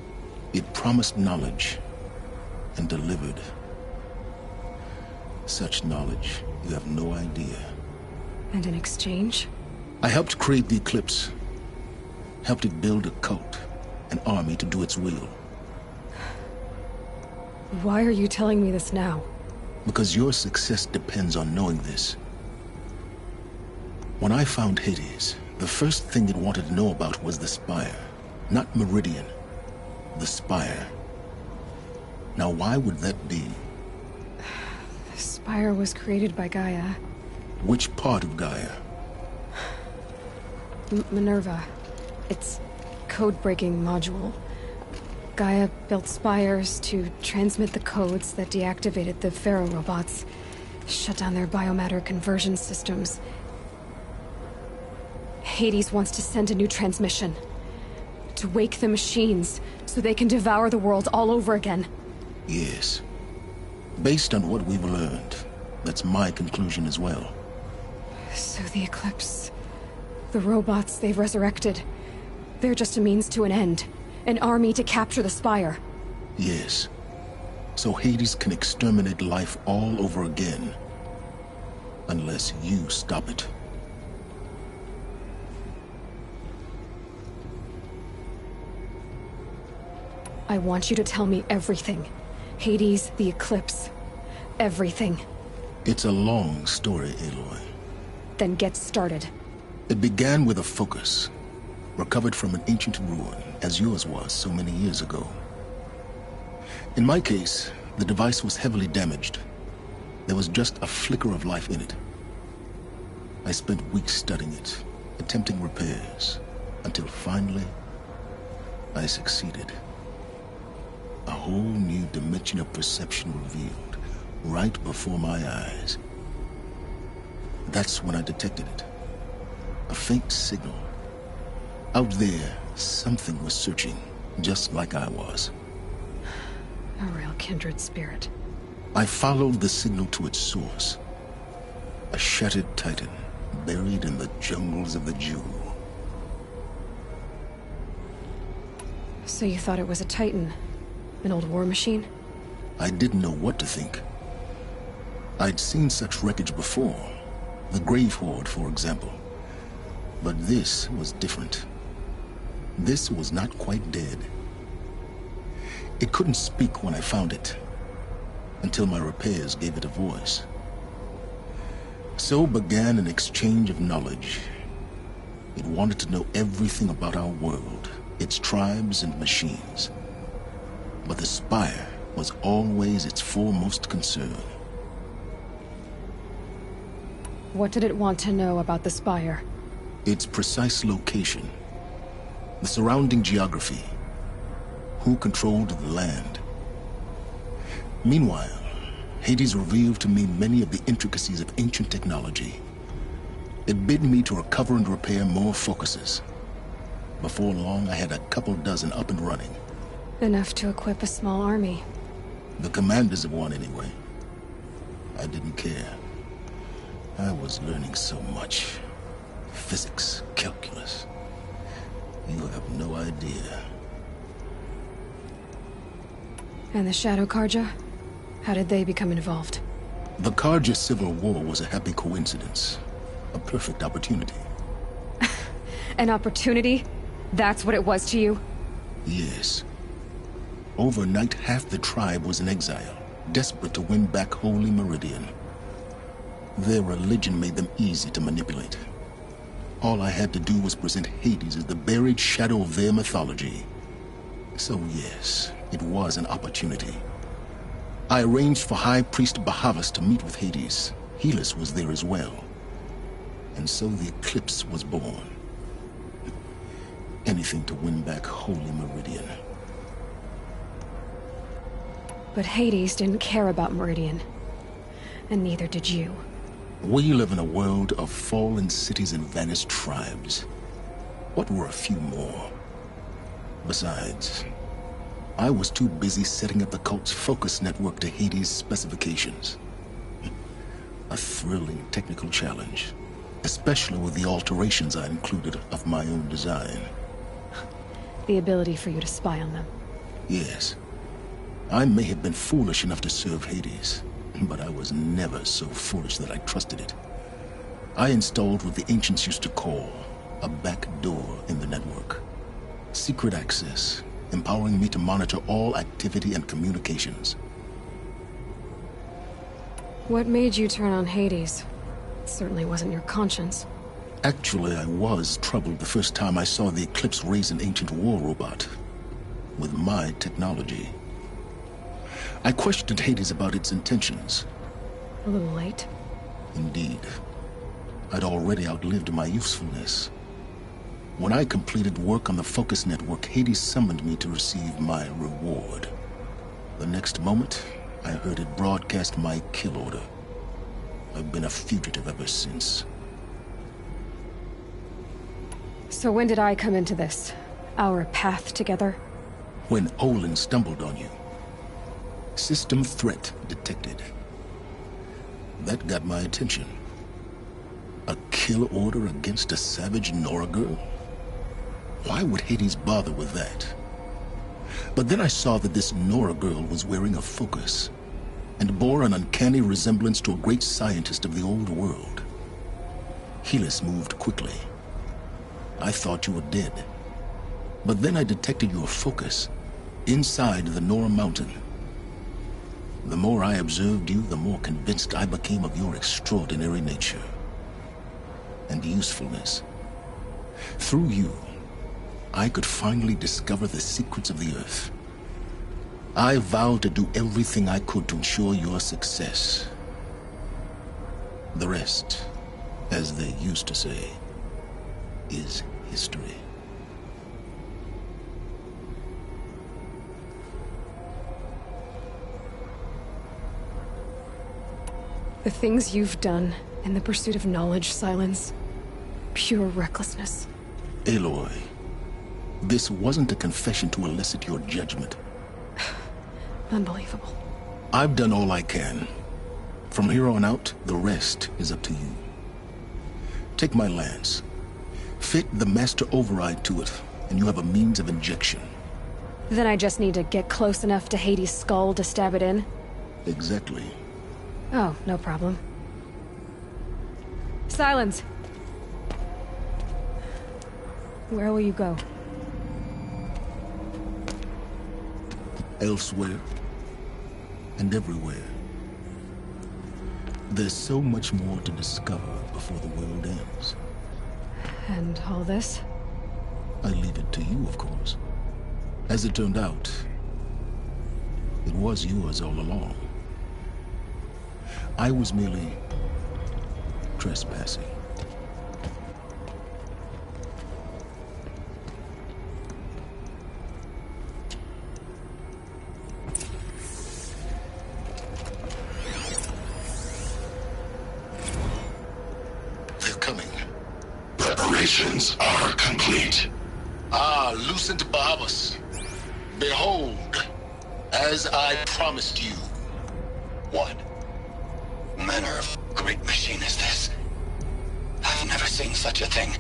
It promised knowledge and delivered. Such knowledge, you have no idea. And in exchange? I helped create the eclipse. Helped it build a cult, an army to do its will. Why are you telling me this now? Because your success depends on knowing this. When I found Hades, the first thing it wanted to know about was the Spire. Not Meridian. The Spire. Now why would that be? The Spire was created by Gaia. Which part of Gaia? Minerva. Its code-breaking module. Gaia built spires to transmit the codes that deactivated the Pharaoh robots, shut down their biomatter conversion systems. Hades wants to send a new transmission. To wake the machines, so they can devour the world all over again. Yes. Based on what we've learned, that's my conclusion as well. So the Eclipse... the robots they've resurrected... they're just a means to an end. An army to capture the Spire. Yes. So Hades can exterminate life all over again. Unless you stop it. I want you to tell me everything. Hades, the Eclipse. Everything. It's a long story, Aloy. Then get started. It began with a focus. Recovered from an ancient ruin, as yours was so many years ago. In my case, the device was heavily damaged. There was just a flicker of life in it. I spent weeks studying it, attempting repairs, until finally, I succeeded. A whole new dimension of perception revealed, right before my eyes. That's when I detected it. A faint signal. Out there, something was searching, just like I was. A real kindred spirit. I followed the signal to its source. A shattered titan buried in the jungles of the Jew. So you thought it was a Titan? An old war machine? I didn't know what to think. I'd seen such wreckage before. The Grave Horde, for example. But this was different. This was not quite dead. It couldn't speak when I found it, until my repairs gave it a voice. So began an exchange of knowledge. It wanted to know everything about our world, its tribes and machines. But the Spire was always its foremost concern. What did it want to know about the Spire? Its precise location, the surrounding geography, who controlled the land. Meanwhile, Hades revealed to me many of the intricacies of ancient technology. It bid me to recover and repair more focuses. Before long, I had a couple dozen up and running. Enough to equip a small army. The commanders of one, anyway. I didn't care. I was learning so much. Physics, calculus. You have no idea. And the Shadow Karja? How did they become involved? The Karja Civil War was a happy coincidence. A perfect opportunity. An opportunity? That's what it was to you? Yes. Overnight, half the tribe was in exile, desperate to win back Holy Meridian. Their religion made them easy to manipulate. All I had to do was present Hades as the buried shadow of their mythology. So yes, it was an opportunity. I arranged for High Priest Bahavas to meet with Hades. Helis was there as well. And so the eclipse was born. Anything to win back Holy Meridian. But Hades didn't care about Meridian. And neither did you. We live in a world of fallen cities and vanished tribes. What were a few more? Besides, I was too busy setting up the cult's focus network to Hades' specifications. A thrilling technical challenge, especially with the alterations I included of my own design. The ability for you to spy on them. Yes. I may have been foolish enough to serve Hades, but I was never so foolish that I trusted it. I installed what the ancients used to call a back door in the network. Secret access, empowering me to monitor all activity and communications. What made you turn on Hades? It certainly wasn't your conscience. Actually, I was troubled the first time I saw the Eclipse raise an ancient war robot. With my technology. I questioned Hades about its intentions. A little late. Indeed. I'd already outlived my usefulness. When I completed work on the Focus Network, Hades summoned me to receive my reward. The next moment, I heard it broadcast my kill order. I've been a fugitive ever since. So when did I come into this? Our path together? When Olin stumbled on you. System threat detected. That got my attention. A kill order against a savage Nora girl? Why would Hades bother with that? But then I saw that this Nora girl was wearing a focus, and bore an uncanny resemblance to a great scientist of the old world. Helis moved quickly. I thought you were dead. But then I detected your focus inside the Nora mountain. The more I observed you, the more convinced I became of your extraordinary nature and usefulness. Through you, I could finally discover the secrets of the Earth. I vowed to do everything I could to ensure your success. The rest, as they used to say, is history. The things you've done in the pursuit of knowledge, Silence. Pure recklessness. Aloy, this wasn't a confession to elicit your judgment. Unbelievable. I've done all I can. From here on out, the rest is up to you. Take my lance. Fit the master override to it, and you have a means of injection. Then I just need to get close enough to Hades' skull to stab it in? Exactly. Oh, no problem. Silence! Where will you go? Elsewhere. And everywhere. There's so much more to discover before the world ends. And all this? I leave it to you, of course. As it turned out, it was yours all along. I was merely trespassing. They're coming. Preparations are complete. Ah, Lucent Bahamas. Behold, as I promised you. What manner of great machine is this? I've never seen such a thing.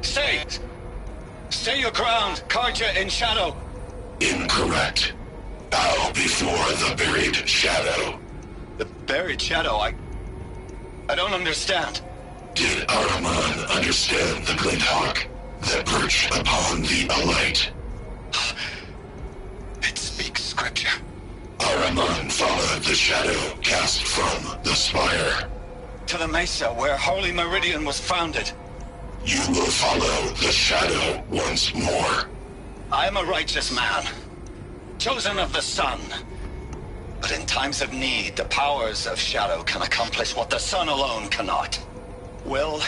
Stay! Stay your ground, Karja in shadow! Incorrect. Bow before the buried shadow. The buried shadow? I don't understand. Did Araman understand the glint hawk that perched upon the alight? It speaks scripture. Araman followed the shadow cast from the spire. To the mesa where Holy Meridian was founded. You will follow the shadow once more. I am a righteous man, chosen of the sun. But in times of need, the powers of shadow can accomplish what the sun alone cannot. Will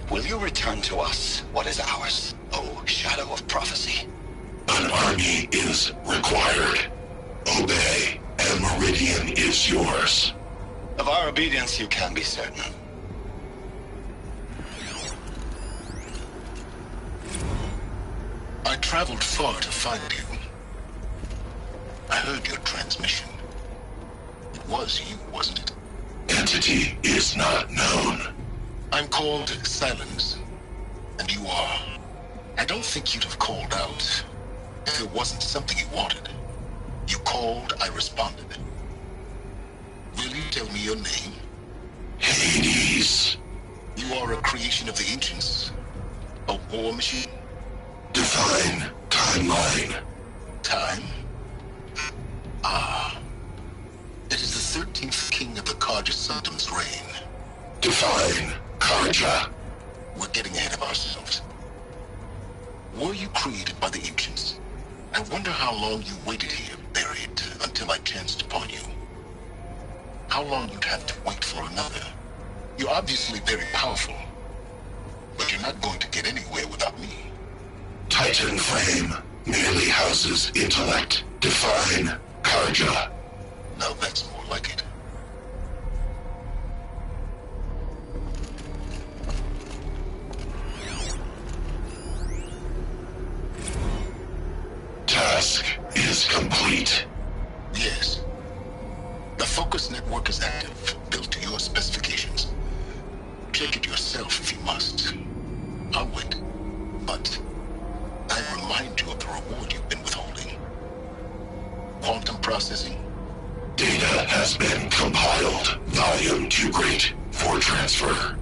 you return to us what is ours, O Shadow of Prophecy? An army is required. Obey, and Meridian is yours. Of our obedience you can be certain. I traveled far to find you. I heard your transmission. It was you, wasn't it? Entity is not known. I'm called Silence, and you are. I don't think you'd have called out if it wasn't something you wanted. You called, I responded. Will you tell me your name? Hades. You are a creation of the ancients. A war machine? Define timeline. Time? Ah. It is the 13th king of the Karja Sundom's reign. Define Karja. We're getting ahead of ourselves. Were you created by the ancients? I wonder how long you waited here, buried, until I chanced upon you. How long you'd have to wait for another. You're obviously very powerful, but you're not going to get anywhere without me. Titan Flame merely houses intellect. Define Karja. Now that's more like it. Task is complete. Yes. The focus network is active, built to your specifications. Check it yourself if you must. I'll wait. But I remind you of the reward you've been withholding. Quantum processing. Data has been compiled. Volume too great for transfer.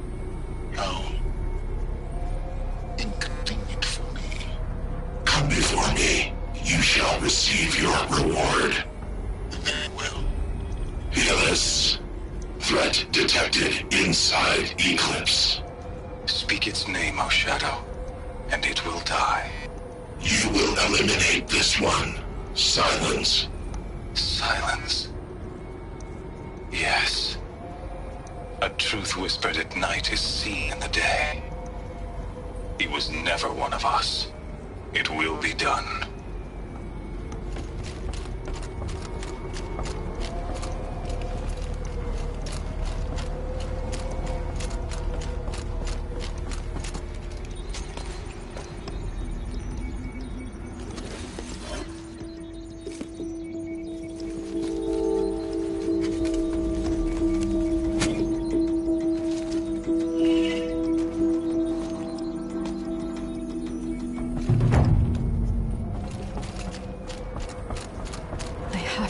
How inconvenient for me. Come before me. You shall receive your reward. Very well. Helis. Threat detected inside Eclipse. Speak its name, O Shadow, and it will die. You will eliminate this one. Silence. Silence. Yes. A truth whispered at night is seen in the day. He was never one of us. It will be done.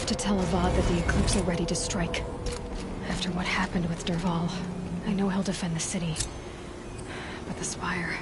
to tell Avad that the Eclipse are ready to strike. After what happened with Derval, I know he'll defend the city. But the Spire...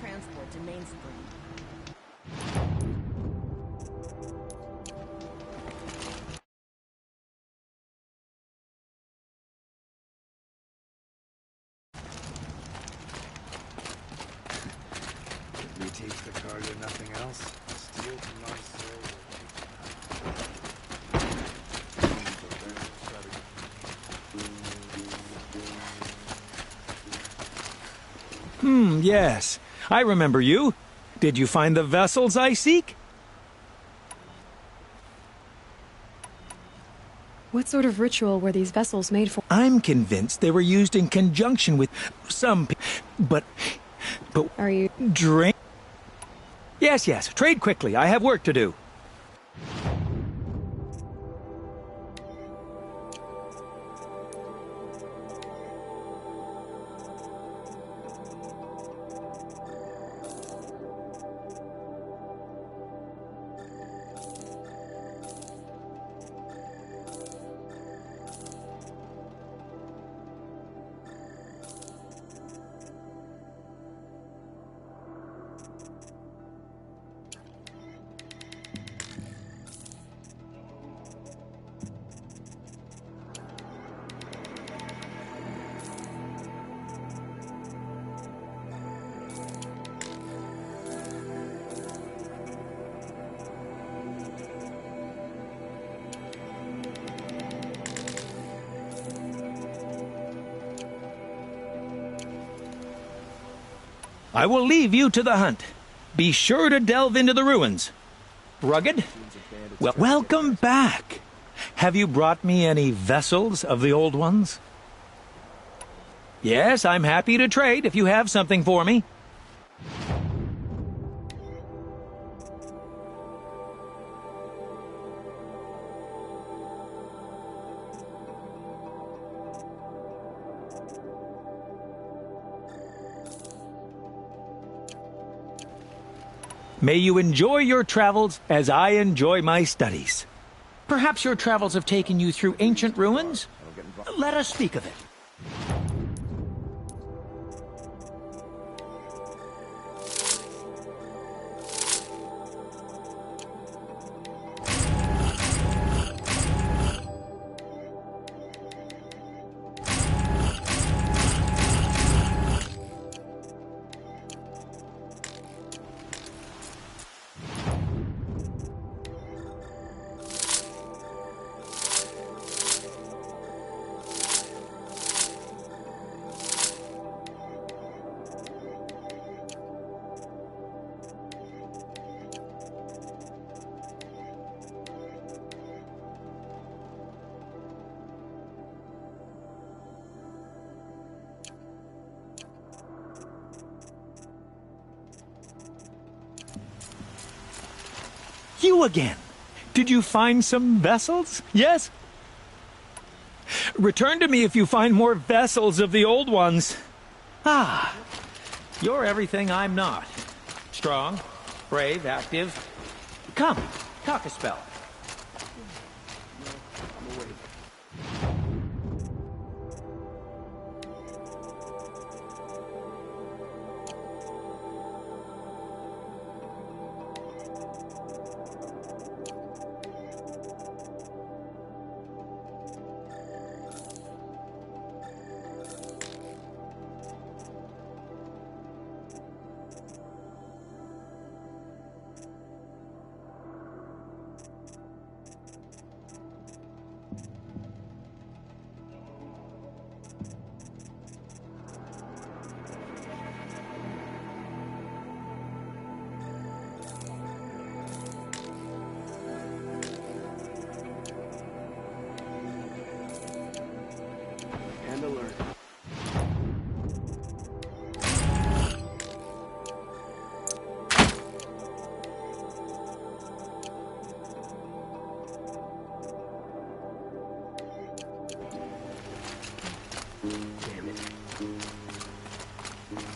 transport to Mainspring. If we teach the cargo nothing else, steal from my soul. Yes. I remember you. Did you find the vessels I seek? What sort of ritual were these vessels made for? I'm convinced they were used in conjunction with some but Are you... Drink? Yes, trade quickly. I have work to do. I will leave you to the hunt. Be sure to delve into the ruins. Rugged? Well, welcome back. Have you brought me any vessels of the old ones? Yes, I'm happy to trade if you have something for me. May you enjoy your travels as I enjoy my studies. Perhaps your travels have taken you through ancient ruins? Let us speak of it. You again. Did you find some vessels? Yes? Return to me if you find more vessels of the old ones. Ah, you're everything I'm not. Strong, brave, active. Come, talk a spell. And alert. Damn it.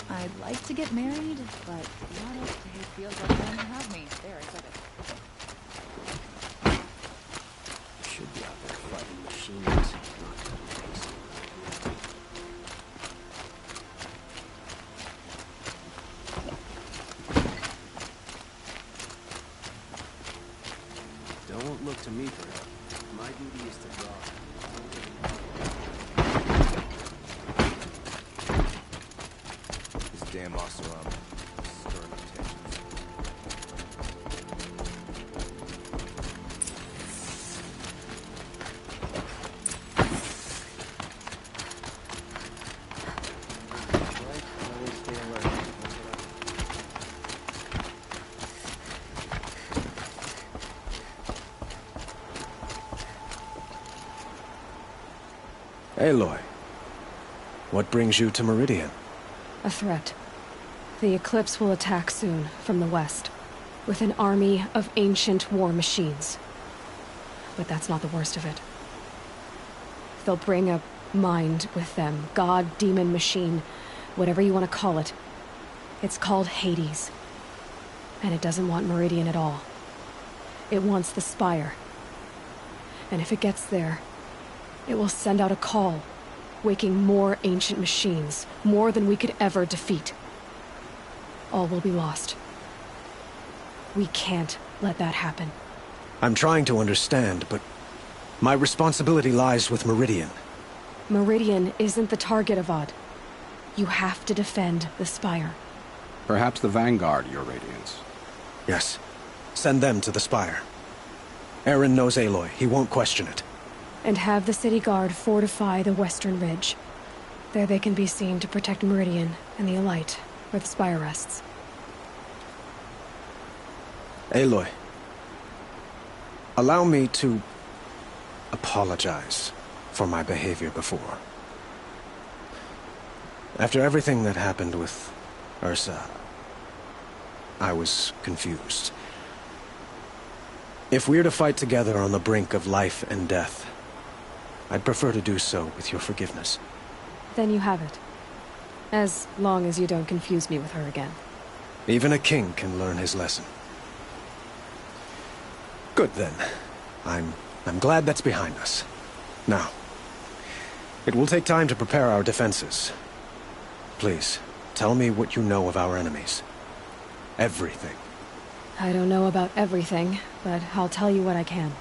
I'd like to get married, but not if he feels like going to have me. There, I said it. Should be out there fighting machines, not tanks. Don't look to me for help. My duty is to draw. This damn Oseram stirring up tensions. Aloy, what brings you to Meridian? A threat. The Eclipse will attack soon, from the west, with an army of ancient war machines. But that's not the worst of it. They'll bring a mind with them, god, demon, machine, whatever you want to call it. It's called Hades. And it doesn't want Meridian at all. It wants the Spire. And if it gets there, it will send out a call, waking more ancient machines, more than we could ever defeat. All will be lost. We can't let that happen. I'm trying to understand, but my responsibility lies with Meridian. Meridian isn't the target, Avad. You have to defend the Spire. Perhaps the Vanguard, Your Radiance. Yes. Send them to the Spire. Aaron knows Aloy. He won't question it. And have the city guard fortify the western ridge. There they can be seen to protect Meridian and the Elite, where the Spire rests. Aloy, Allow me to apologize for my behavior before. After everything that happened with Ursa, I was confused. If we're to fight together on the brink of life and death, I'd prefer to do so with your forgiveness. Then you have it. As long as you don't confuse me with her again. Even a king can learn his lesson. Good then. I'm glad that's behind us. Now, it will take time to prepare our defenses. Please, tell me what you know of our enemies. Everything. I don't know about everything, but I'll tell you what I can.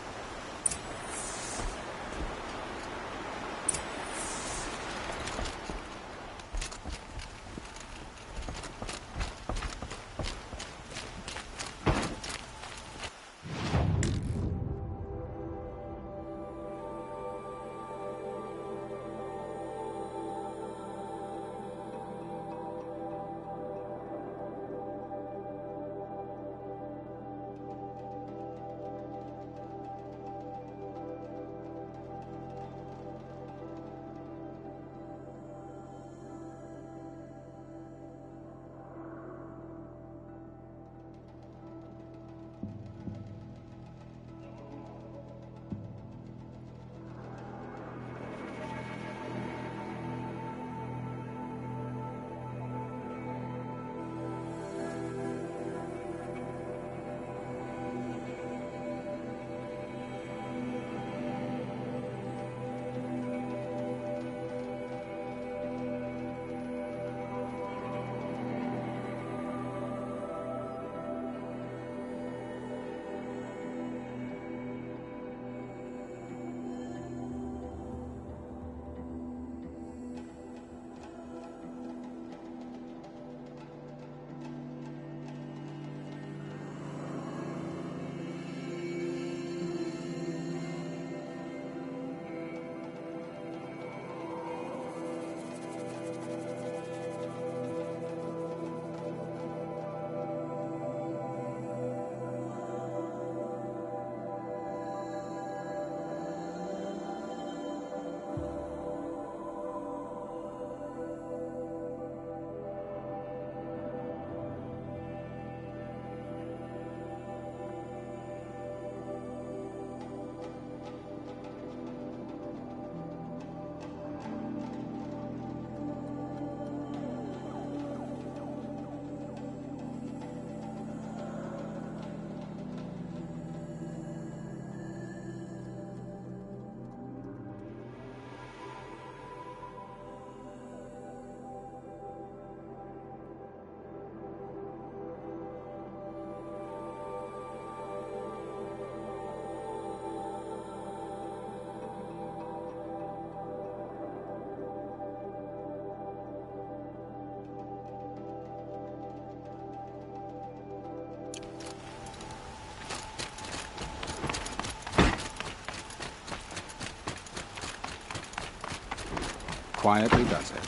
Quietly does it.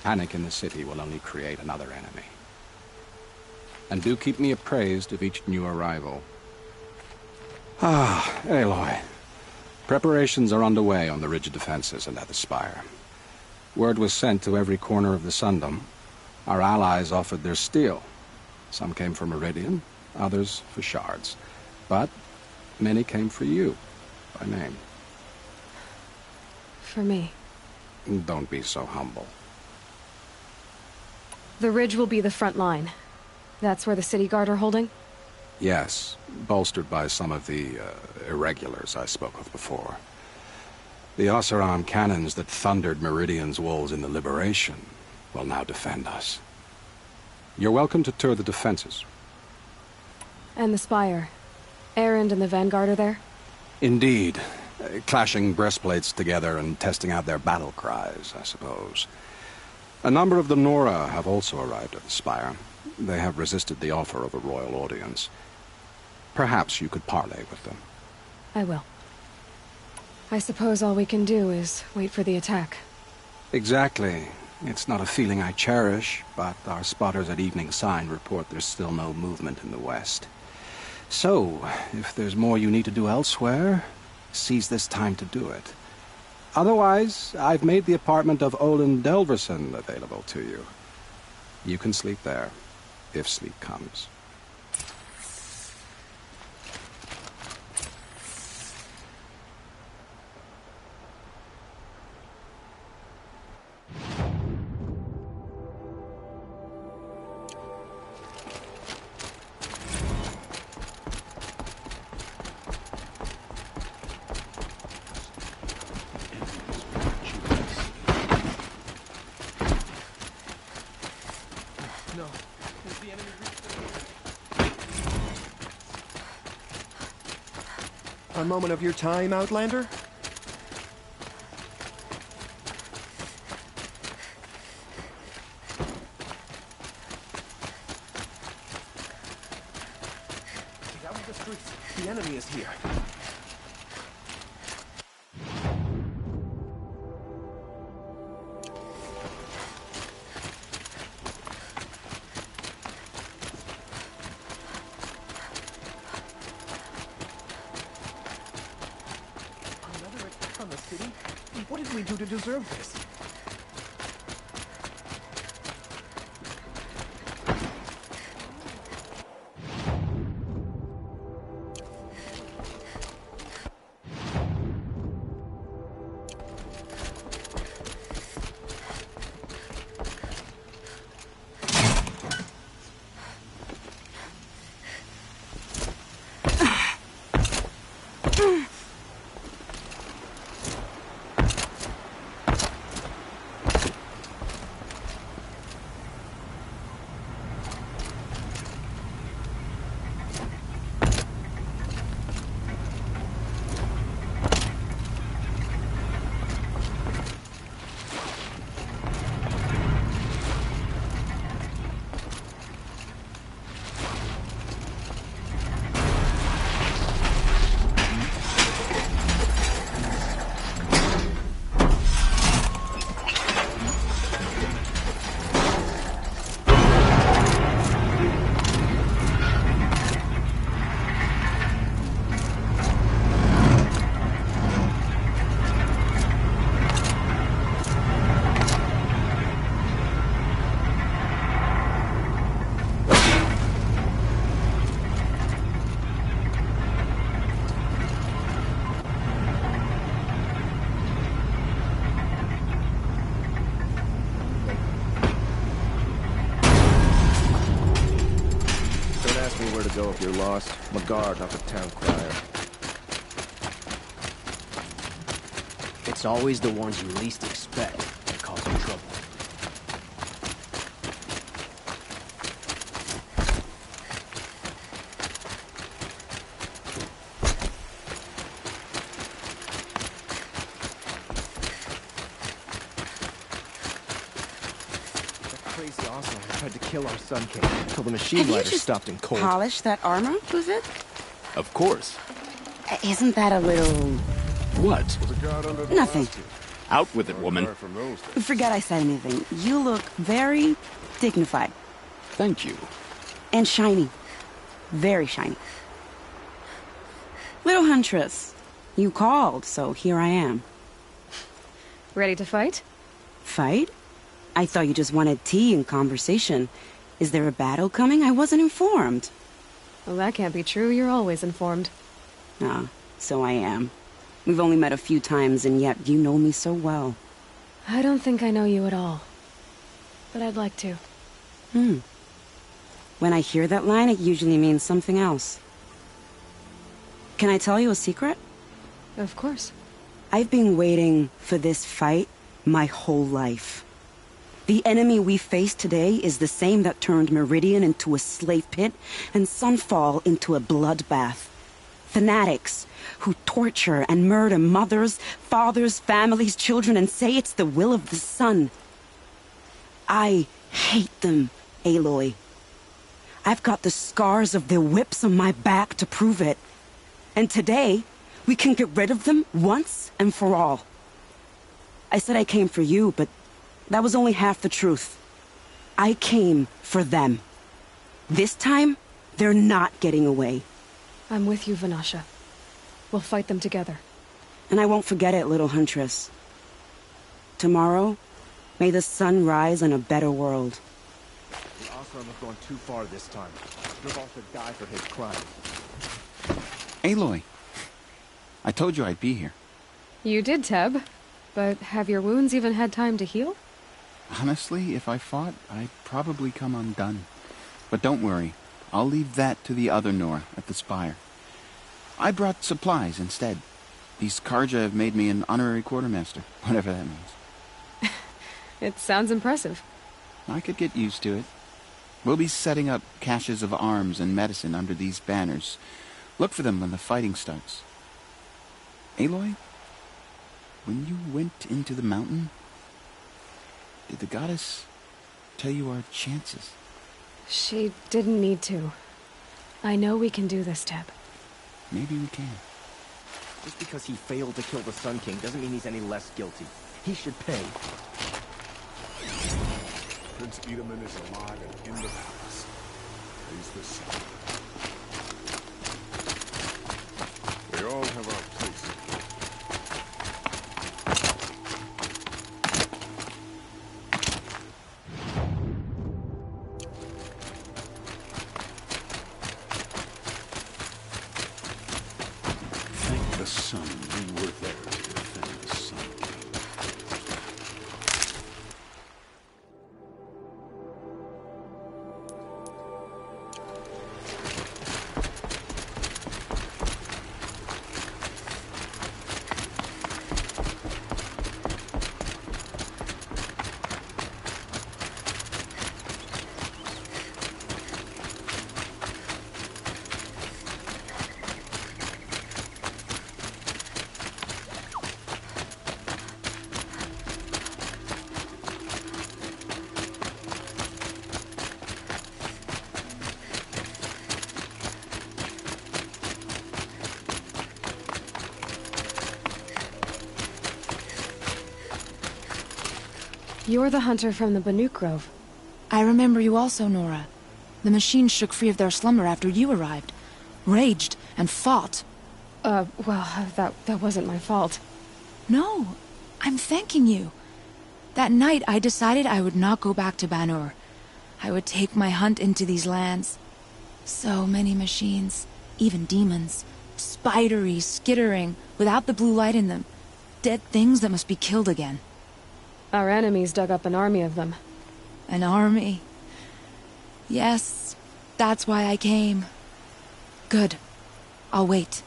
Panic in the city will only create another enemy. And do keep me appraised of each new arrival. Ah, Aloy. Preparations are underway on the ridge defenses and at the spire. Word was sent to every corner of the Sundom. Our allies offered their steel. Some came for Meridian, others for shards. But many came for you, by name. For me. Don't be so humble. The ridge will be the front line. That's where the city guard are holding? Yes, bolstered by some of the irregulars I spoke of before. The Oseram cannons that thundered Meridian's walls in the Liberation will now defend us. You're welcome to tour the defenses. And the spire. Erend and the Vanguard are there? Indeed. Clashing breastplates together and testing out their battle cries, I suppose. A number of the Nora have also arrived at the spire. They have resisted the offer of a royal audience. Perhaps you could parley with them. I will. I suppose all we can do is wait for the attack. Exactly. It's not a feeling I cherish, but our spotters at Evening Sign report there's still no movement in the west. So, if there's more you need to do elsewhere, seize this time to do it. Otherwise, I've made the apartment of Olin Delverson available to you. You can sleep there, if sleep comes. No. Has the enemy reached the... A moment of your time, Outlander? Get out of the streets. The enemy is here. From the city? What did we do to deserve this? Where to go if you're lost. I'm a guard, not the town crier. It's always the ones you least expect that cause you trouble. Crazy awesome. Tried to kill our Sun King until the machine lighter stopped him cold. Polish that armor with it? Of course. Isn't that a little... What? Nothing. Out with it, woman. Forget I said anything. You look very dignified. Thank you. And shiny. Very shiny. Little Huntress, you called, so here I am. Ready to fight? Fight? I thought you just wanted tea and conversation. Is there a battle coming? I wasn't informed. Well, that can't be true. You're always informed. Ah, so I am. We've only met a few times, and yet you know me so well. I don't think I know you at all. But I'd like to. When I hear that line, it usually means something else. Can I tell you a secret? Of course. I've been waiting for this fight my whole life. The enemy we face today is the same that turned Meridian into a slave pit and Sunfall into a bloodbath. Fanatics who torture and murder mothers, fathers, families, children, and say it's the will of the sun. I hate them, Aloy. I've got the scars of their whips on my back to prove it. And today, we can get rid of them once and for all. I said I came for you, but that was only half the truth. I came for them. This time, they're not getting away. I'm with you, Vanasha. We'll fight them together. And I won't forget it, little huntress. Tomorrow, may the sun rise in a better world. The Osram have gone too far this time. Dervahl should die for his crime. Aloy, I told you I'd be here. You did, Teb. But have your wounds even had time to heal? Honestly, if I fought, I'd probably come undone. But don't worry, I'll leave that to the other Nora at the Spire. I brought supplies instead. These Karja have made me an honorary quartermaster, whatever that means. It sounds impressive. I could get used to it. We'll be setting up caches of arms and medicine under these banners. Look for them when the fighting starts. Aloy, when you went into the mountain, did the goddess tell you our chances? She didn't need to. I know we can do this, Teb. Maybe we can. Just because he failed to kill the Sun King doesn't mean he's any less guilty. He should pay. Prince Edaman is alive and in the palace. Praise the sun. We all have our places. Thank the sun you were there to defend the Sun King. You're the hunter from the Banuk Grove. I remember you also, Nora. The machines shook free of their slumber after you arrived. Raged and fought. Well, that wasn't my fault. No, I'm thanking you. That night, I decided I would not go back to Banur. I would take my hunt into these lands. So many machines, even demons. Spidery, skittering, without the blue light in them. Dead things that must be killed again. Our enemies dug up an army of them. An army? Yes, that's why I came. Good. I'll wait.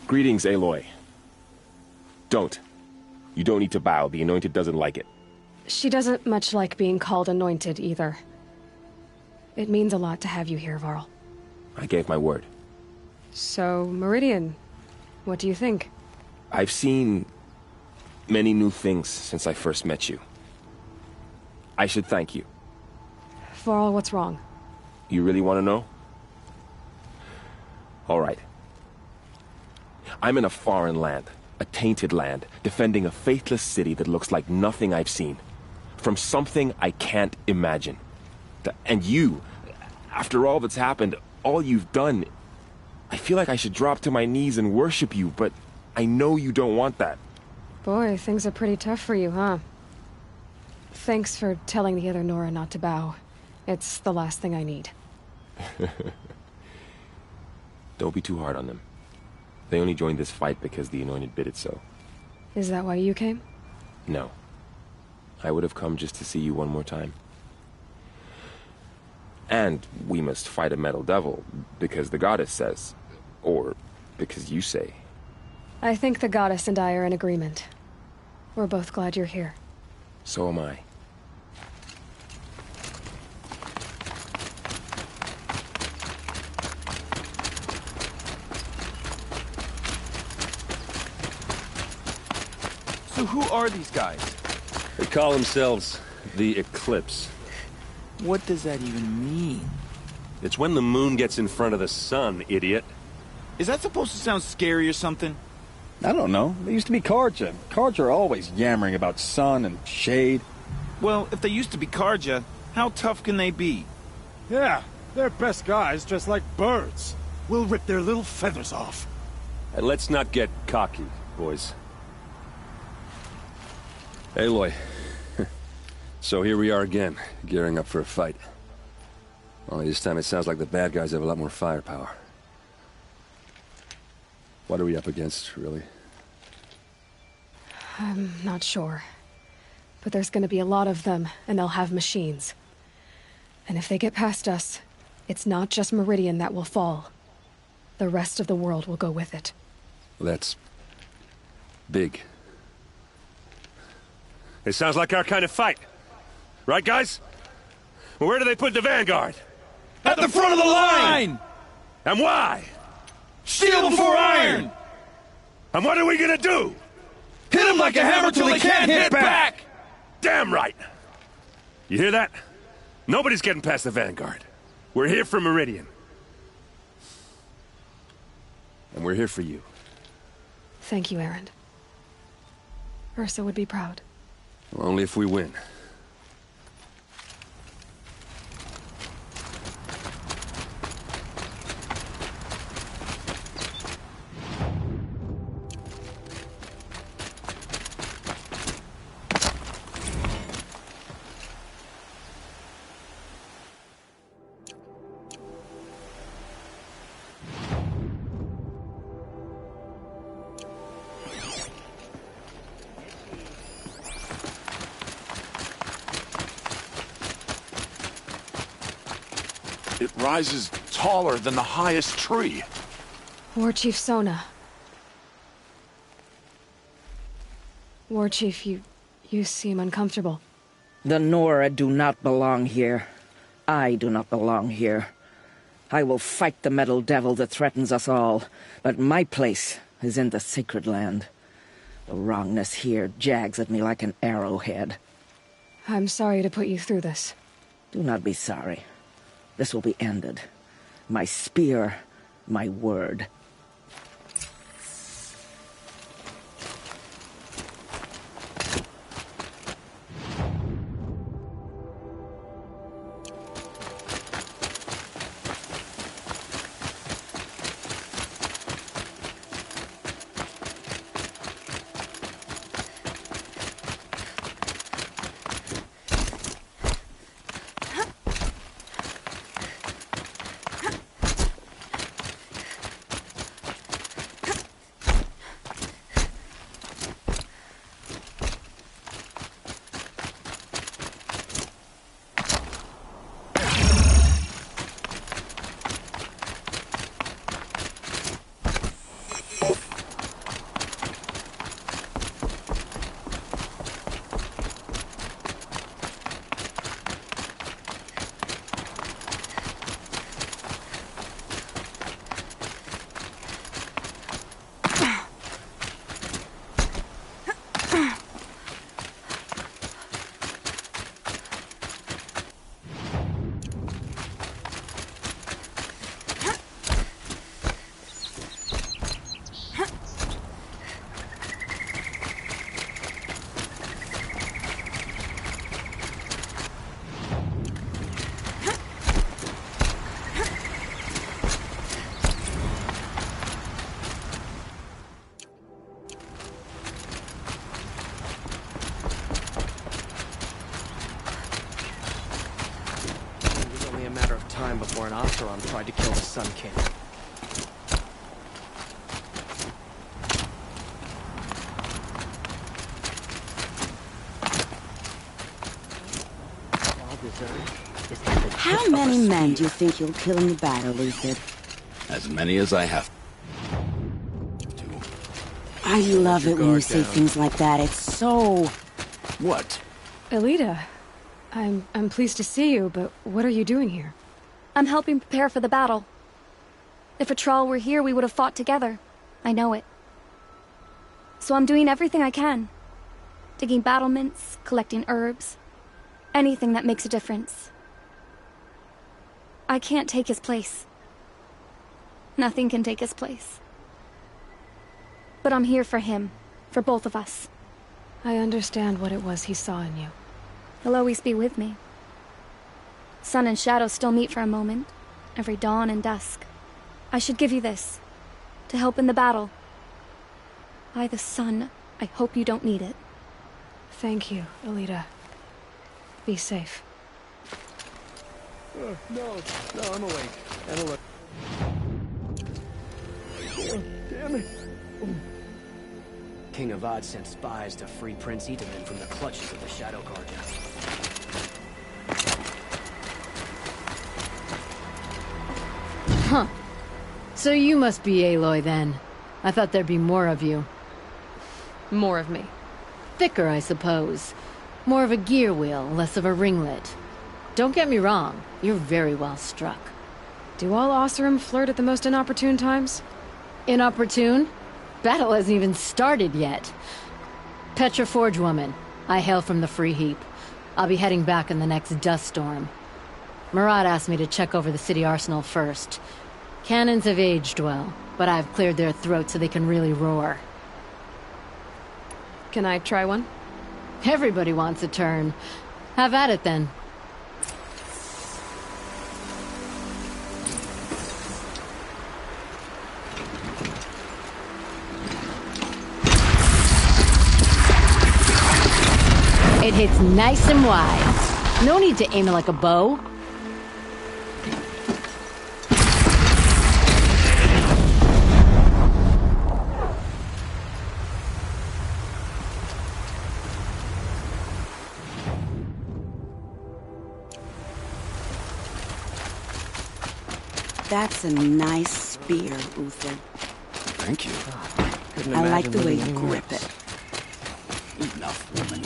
Greetings, Aloy. Don't. You don't need to bow. The Anointed doesn't like it. She doesn't much like being called Anointed, either. It means a lot to have you here, Varl. I gave my word. So, Meridian, what do you think? I've seen many new things since I first met you. I should thank you. Varl, what's wrong? You really want to know? All right. I'm in a foreign land, a tainted land, defending a faithless city that looks like nothing I've seen. From something I can't imagine. And you, after all that's happened, all you've done, I feel like I should drop to my knees and worship you, but I know you don't want that. Boy, things are pretty tough for you, huh? Thanks for telling the other Nora not to bow. It's the last thing I need. Don't be too hard on them. They only joined this fight because the Anointed bid it so. Is that why you came? No. I would have come just to see you one more time. And we must fight a metal devil, because the goddess says. Or because you say. I think the goddess and I are in agreement. We're both glad you're here. So am I. So who are these guys? They call themselves the Eclipse. What does that even mean? It's when the moon gets in front of the sun, idiot. Is that supposed to sound scary or something? I don't know. They used to be Karja. Karja are always yammering about sun and shade. Well, if they used to be Karja, how tough can they be? Yeah, they're best guys dressed like birds. We'll rip their little feathers off. And let's not get cocky, boys. Aloy. So here we are again, gearing up for a fight. Only this time it sounds like the bad guys have a lot more firepower. What are we up against, really? I'm not sure. But there's gonna be a lot of them, and they'll have machines. And if they get past us, it's not just Meridian that will fall. The rest of the world will go with it. That's big. It sounds like our kind of fight. Right, guys? Well, where do they put the Vanguard? At the front of the line! And why? Steel before iron! And what are we gonna do? Hit them like a hammer till they can't hit back! Damn right! You hear that? Nobody's getting past the Vanguard. We're here for Meridian. And we're here for you. Thank you, Erend. Ursa would be proud. Well, only if we win. It rises taller than the highest tree. War Chief Sona. War Chief, you seem uncomfortable. The Nora do not belong here. I do not belong here. I will fight the metal devil that threatens us all, but my place is in the sacred land. The wrongness here jags at me like an arrowhead. I'm sorry to put you through this. Do not be sorry. This will be ended. My spear, my word. Before an Osteron tried to kill the Sun King. many men do you think you'll kill in the battle, Luther? As many as I have. I love it when you say things like that. It's so... What? Elita, I'm pleased to see you, but what are you doing here? I'm helping prepare for the battle. If a Thrall were here, we would have fought together. I know it. So I'm doing everything I can. Digging battlements, collecting herbs. Anything that makes a difference. I can't take his place. Nothing can take his place. But I'm here for him. For both of us. I understand what it was he saw in you. He'll always be with me. Sun and shadow still meet for a moment. Every dawn and dusk. I should give you this. To help in the battle. By the sun, I hope you don't need it. Thank you, Elita. Be safe. No, I'm awake. And alert. Damn it. King Avad sent spies to free Prince Itamen from the clutches of the Shadow Carja. Huh. So you must be Aloy, then. I thought there'd be more of you. More of me. Thicker, I suppose. More of a gear wheel, less of a ringlet. Don't get me wrong, you're very well struck. Do all Oseram flirt at the most inopportune times? Inopportune? Battle hasn't even started yet. Petra Forge woman. I hail from the Free Heap. I'll be heading back in the next dust storm. Murad asked me to check over the city arsenal first. Cannons have aged well, but I've cleared their throats so they can really roar. Can I try one? Everybody wants a turn. Have at it, then. It hits nice and wide. No need to aim it like a bow. That's a nice spear, Uther. Thank you. I like the way you grip it. Enough, woman.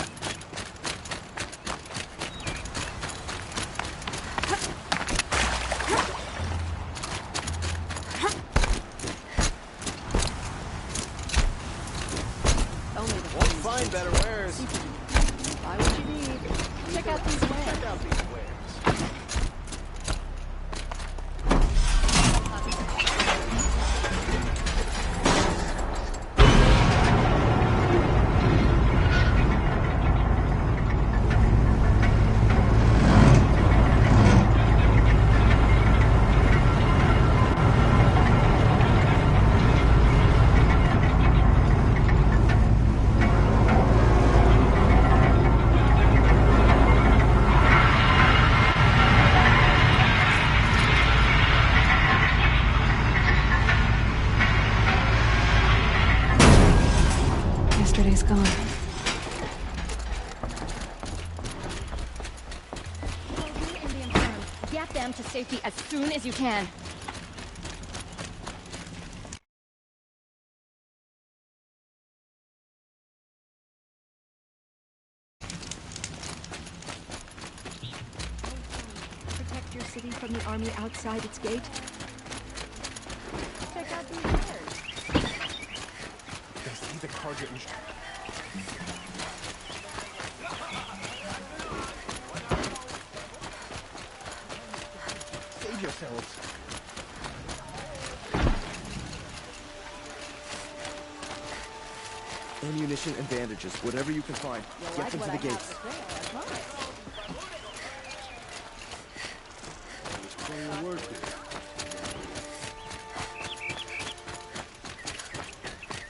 Won't find better wares. Buy what you need. Check out these wares. Check out these wares. Yesterday's gone. Get them to safety as soon as you can. Protect your city from the army outside its gate. Check out these wares. They see the Carja in... Save yourselves. Ammunition and bandages, whatever you can find. Get them to the gates.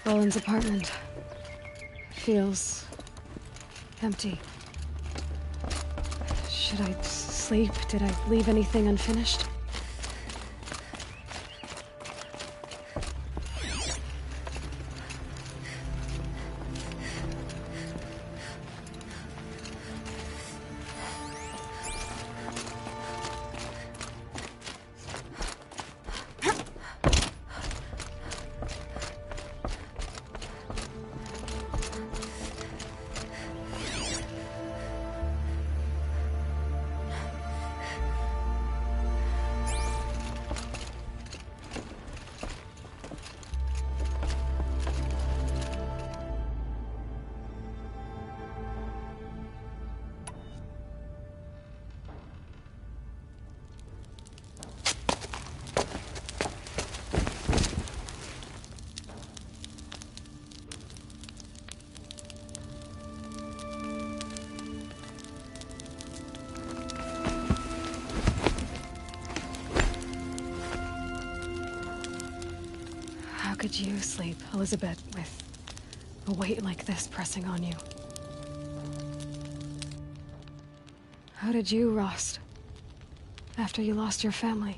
Roland's apartment feels empty. Should I sleep? Did I leave anything unfinished? could you sleep, Elizabeth, with a weight like this pressing on you? How did you, Rost, after you lost your family?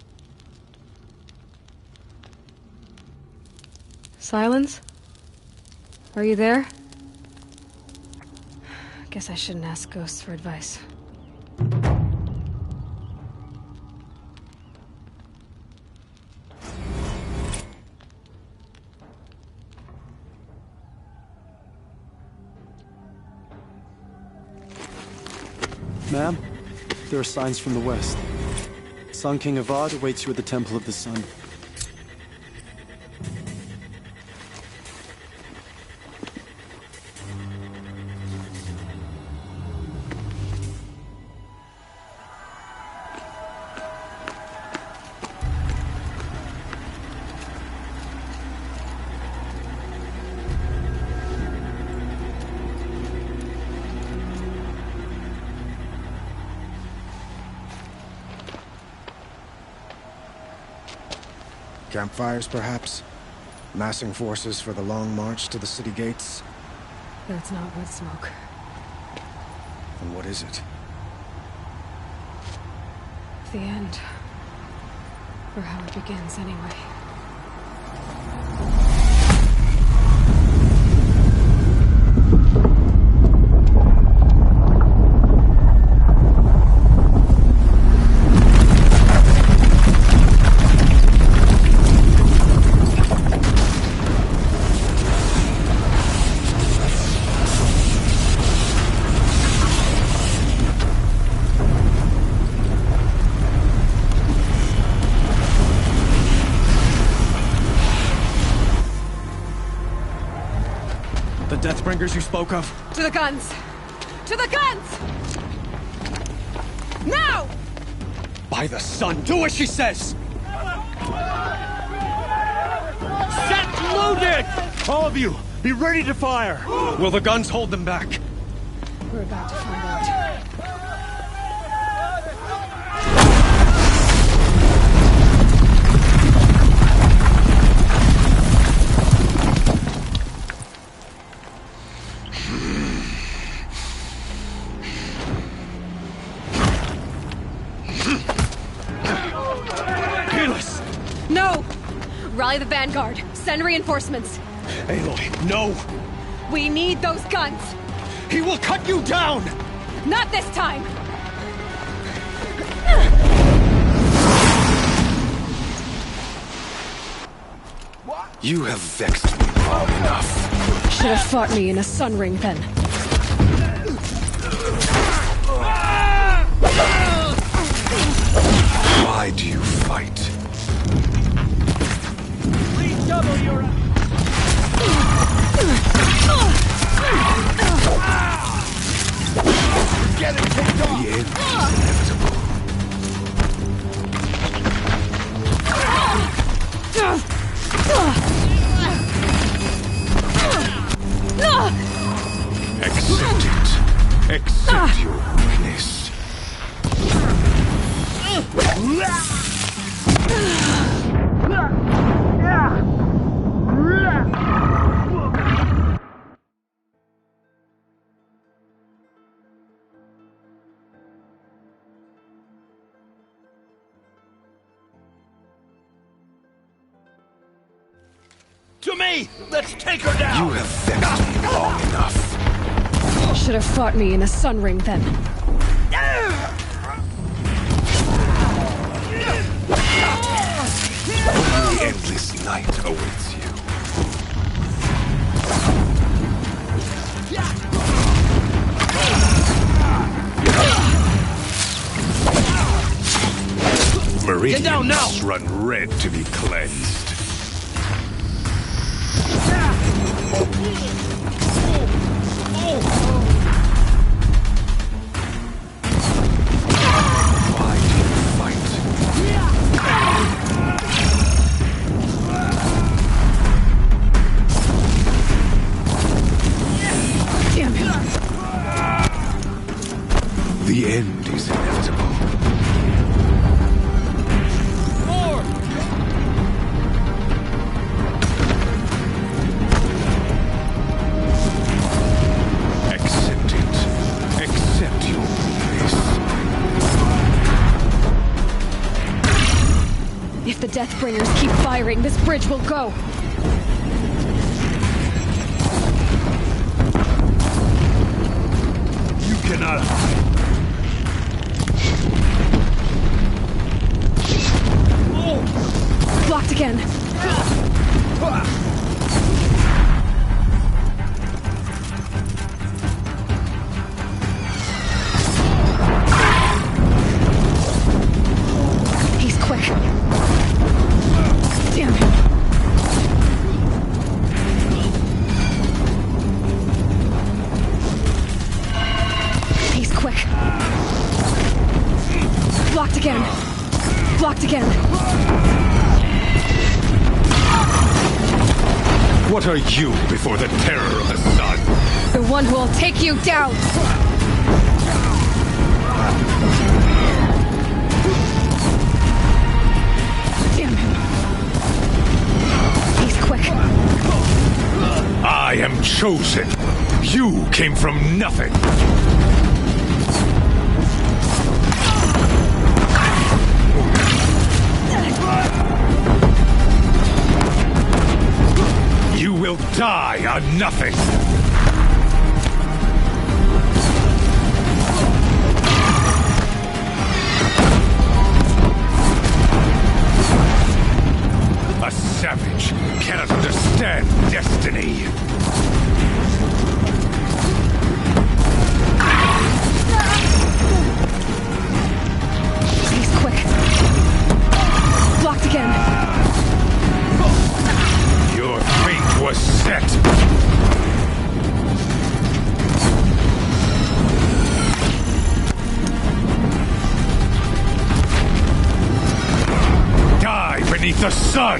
Silence? Are you there? Guess I shouldn't ask ghosts for advice. Ma'am, there are signs from the west. Sun King Avad awaits you at the Temple of the Sun. Campfires, perhaps? Massing forces for the long march to the city gates? That's not wood smoke. And what is it? The end. Or how it begins, anyway. Deathbringers you spoke of? To the guns! To the guns! Now! By the sun, do as she says! Set loaded! All of you, be ready to fire! Will the guns hold them back? We're about to find out. Rally the vanguard. Send reinforcements. Aloy, no! We need those guns! He will cut you down! Not this time! You have vexed me long enough. Should have fought me in a sun ring then. Why do you fight? Double your... Get it kicked off! The end is inevitable. Accept it. Accept your weakness. To me! Let's take her down! You have vexed me long enough. Should have fought me in a sun ring then. Only endless night awaits you. Meridians run red to be cleansed. Why do you fight? Damn him! The end is inevitable. firing, this bridge will go. You cannot hide. Blocked again. He's quick. Damn him. He's quick. Blocked again. Blocked again. What are you before the terror of the sun? The one who will take you down! Damn him. He's quick. I am chosen. You came from nothing. You will die on nothing. A savage cannot understand destiny. He's quick. Blocked again. Your fate was set. Die beneath the sun.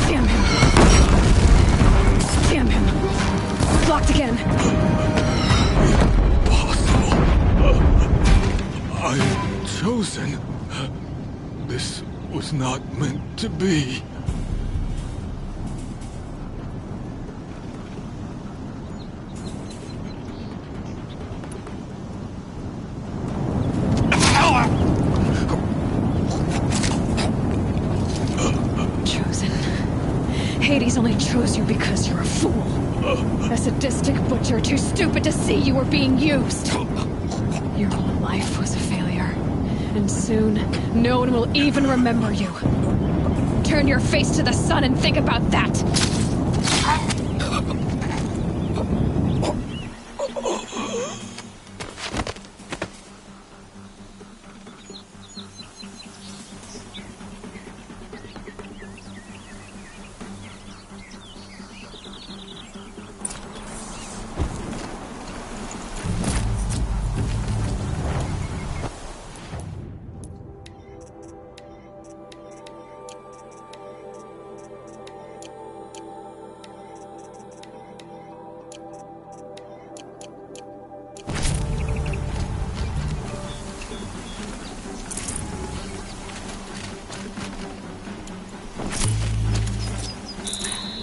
Damn him. Damn him. Blocked again. I am chosen. This was not meant to be. Chosen. Hades only chose you because you're a fool. A sadistic butcher too stupid to see you were being used. Your whole life was a failure. And soon, no one will even remember you. Turn your face to the sun and think about that!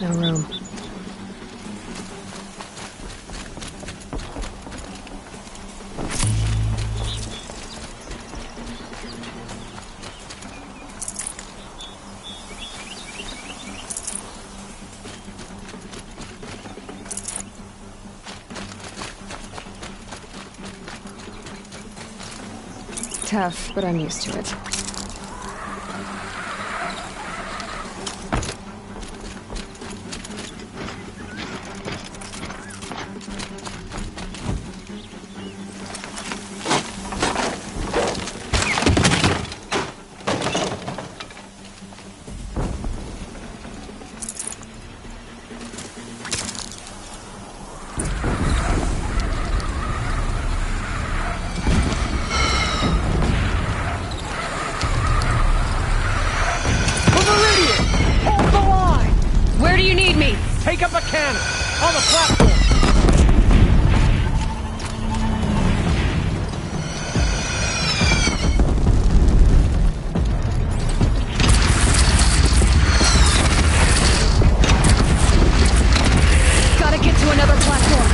No room. Tough, but I'm used to it. Take up a cannon! On the platform! Gotta get to another platform.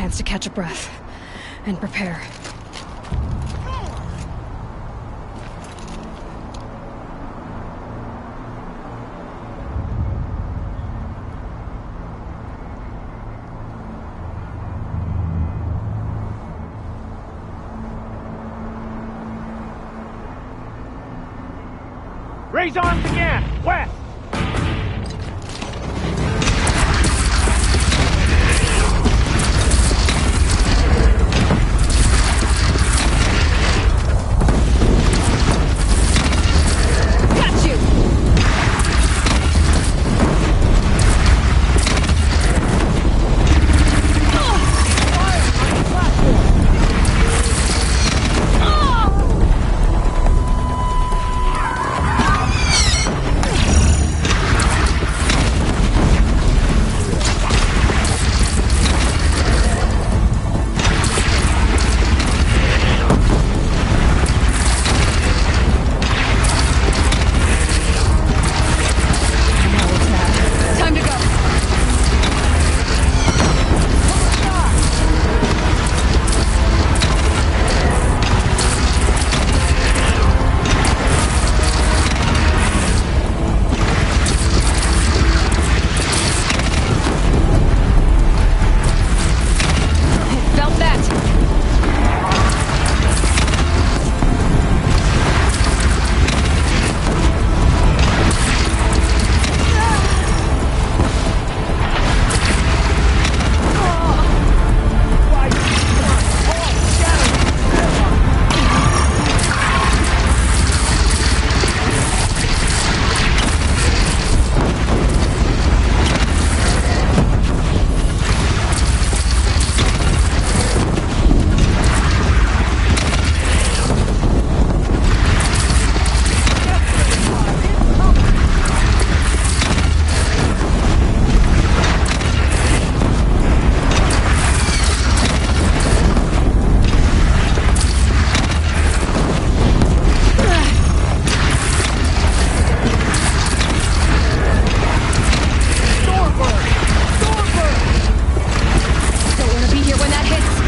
chance to catch a breath and prepare. Raise arms again! West! Got you! Time to go! Felt that! Don't want to be here when that hits!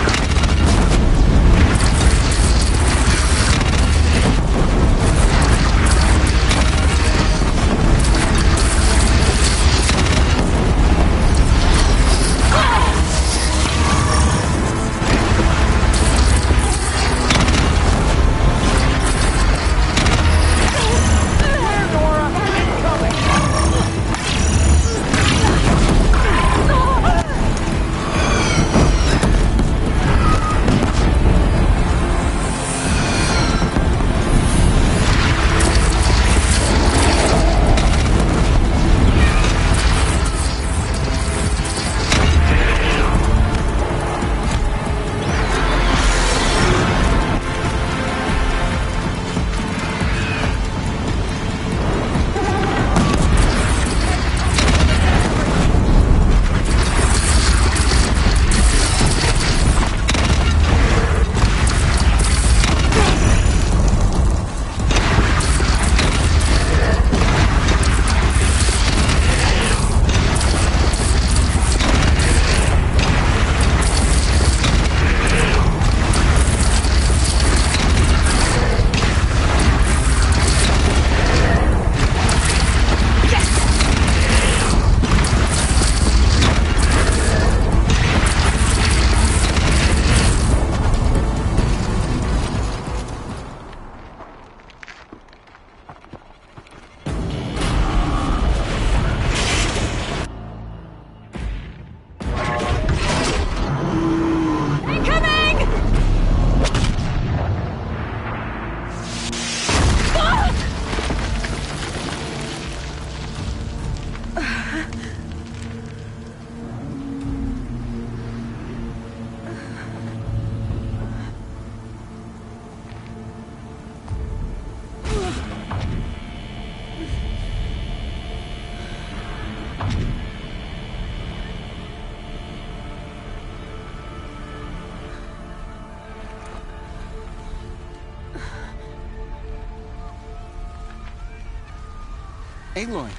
Aloy!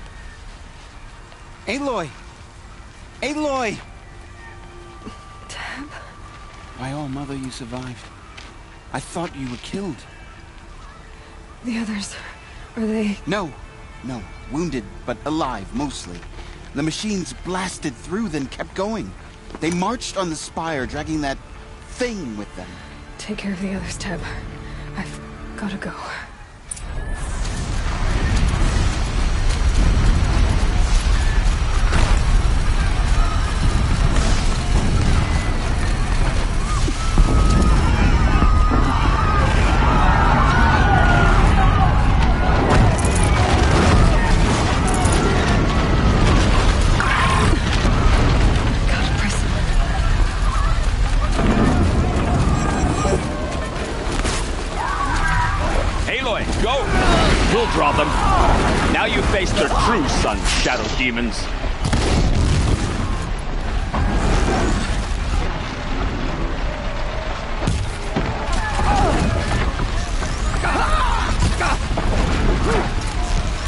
Aloy! Aloy! Teb? By all, Mother, you survived. I thought you were killed. The others, are they... No. Wounded, but alive, mostly. The machines blasted through, then kept going. They marched on the spire, dragging that thing with them. Take care of the others, Teb. I've gotta go. We'll draw them. Now you face their true son, shadow demons.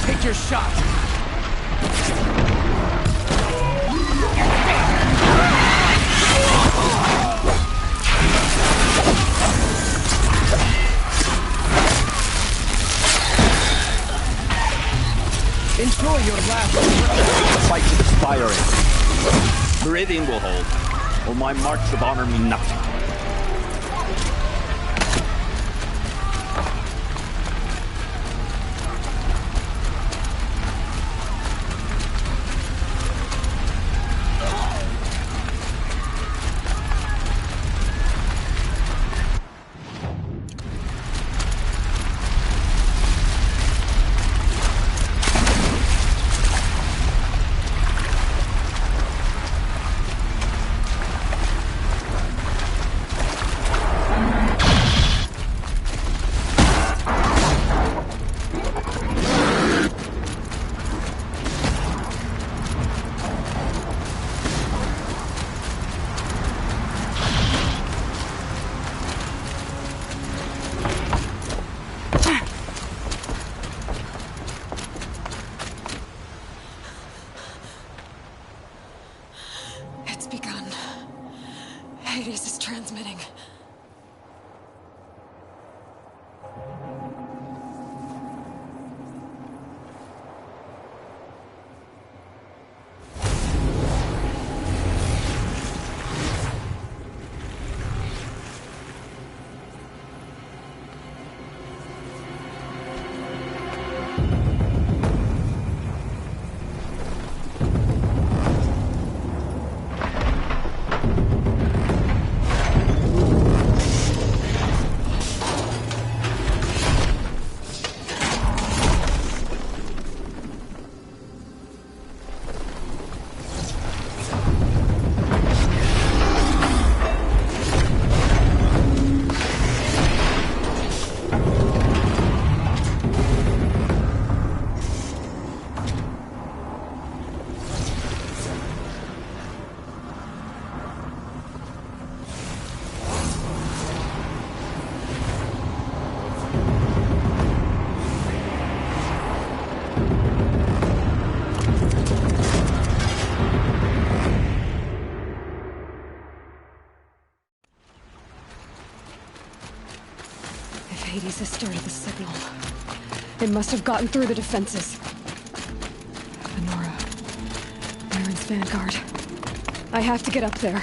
Take your shot. Enjoy your last fight to the spire. Meridian will hold, or my marks of honor mean nothing. Hades is transmitting. Hades has started the signal. It must have gotten through the defenses. Honora. Iron's vanguard. I have to get up there.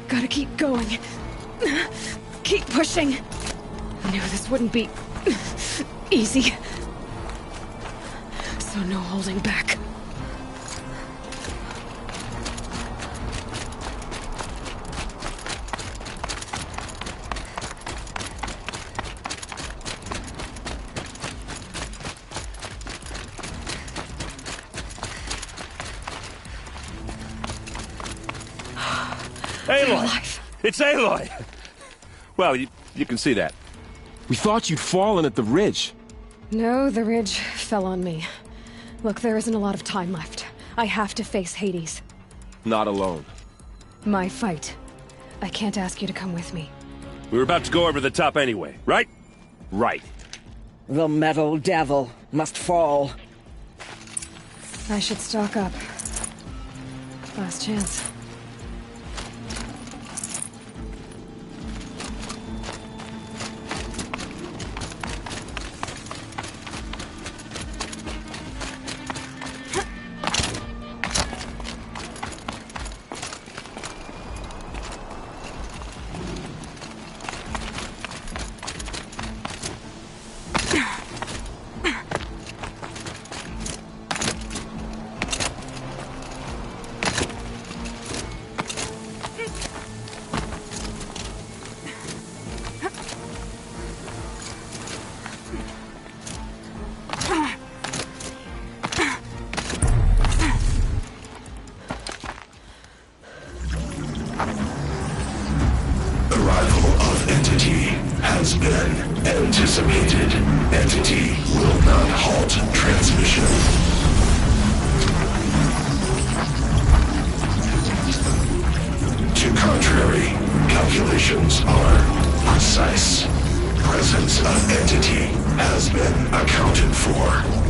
Gotta keep going. Keep pushing. I knew this wouldn't be easy. So no holding back. Aloy! It's Aloy! Well, you can see that. We thought you'd fallen at the ridge. No, the ridge fell on me. Look, there isn't a lot of time left. I have to face Hades. Not alone. My fight. I can't ask you to come with me. We were about to go over the top anyway, right? Right. The metal devil must fall. I should stock up. Last chance. Anticipated. Entity will not halt transmission. To contrary, calculations are precise. Presence of entity has been accounted for.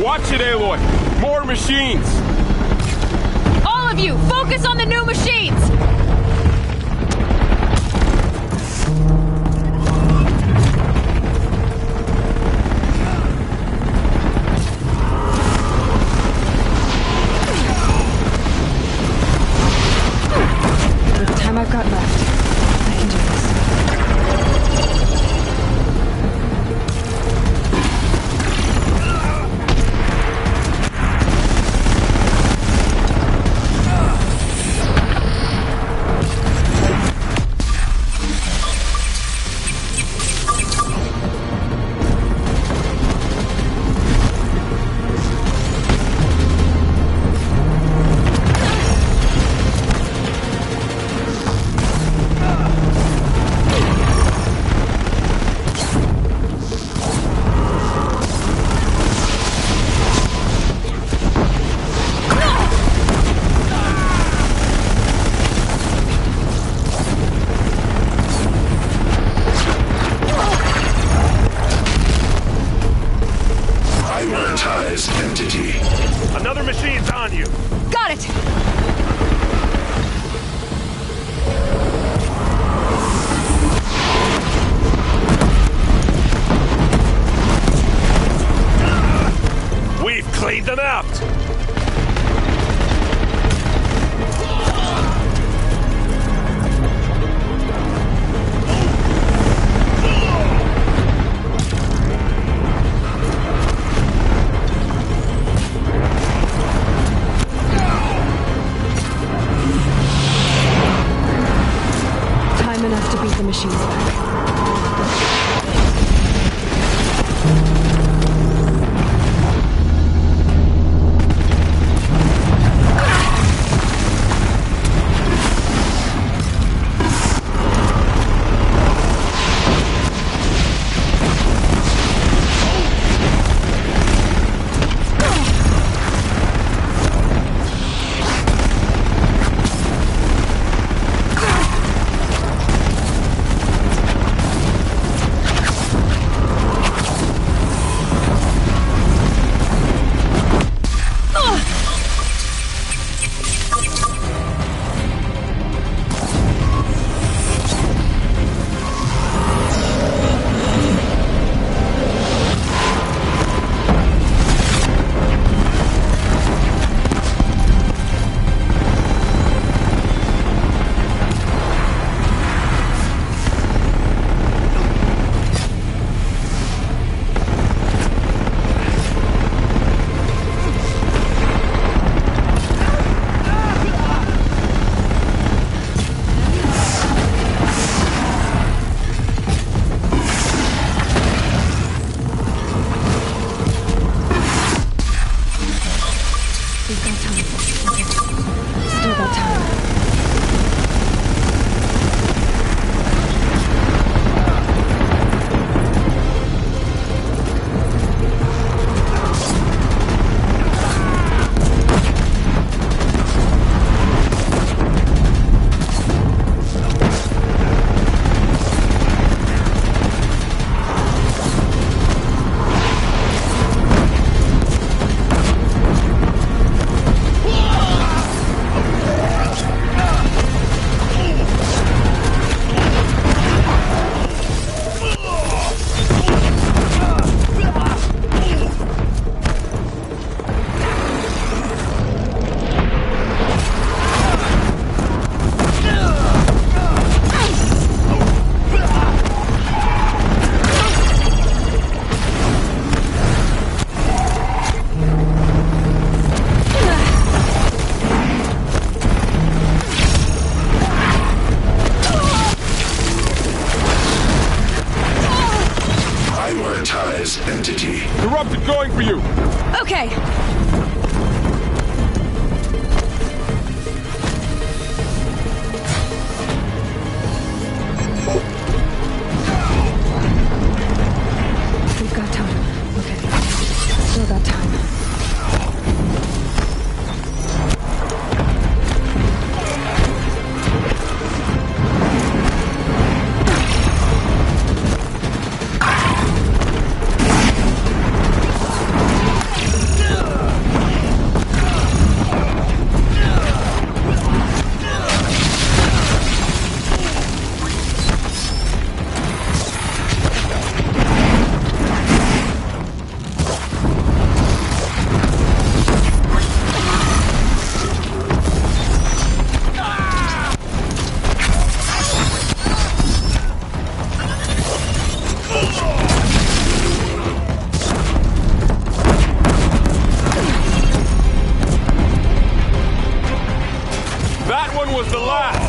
Watch it, Aloy! More machines! All of you, focus on the new machines! With the time I've got left, I can do this. the machines back. Entity. Corrupted going for you! Okay! We've got time. Okay. Still got time. That one was the last!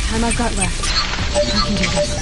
Time I've got left. I can do this.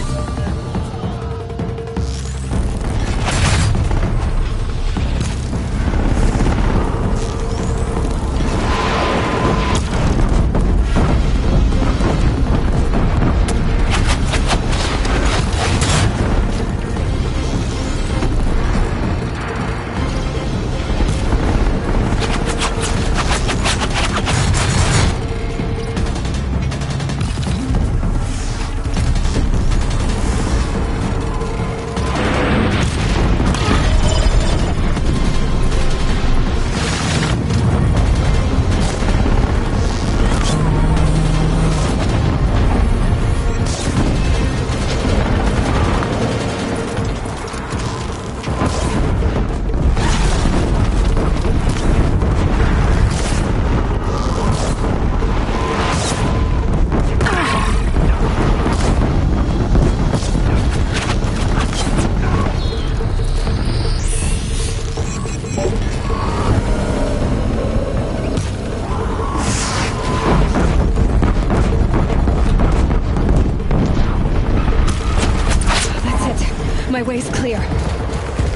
Clear.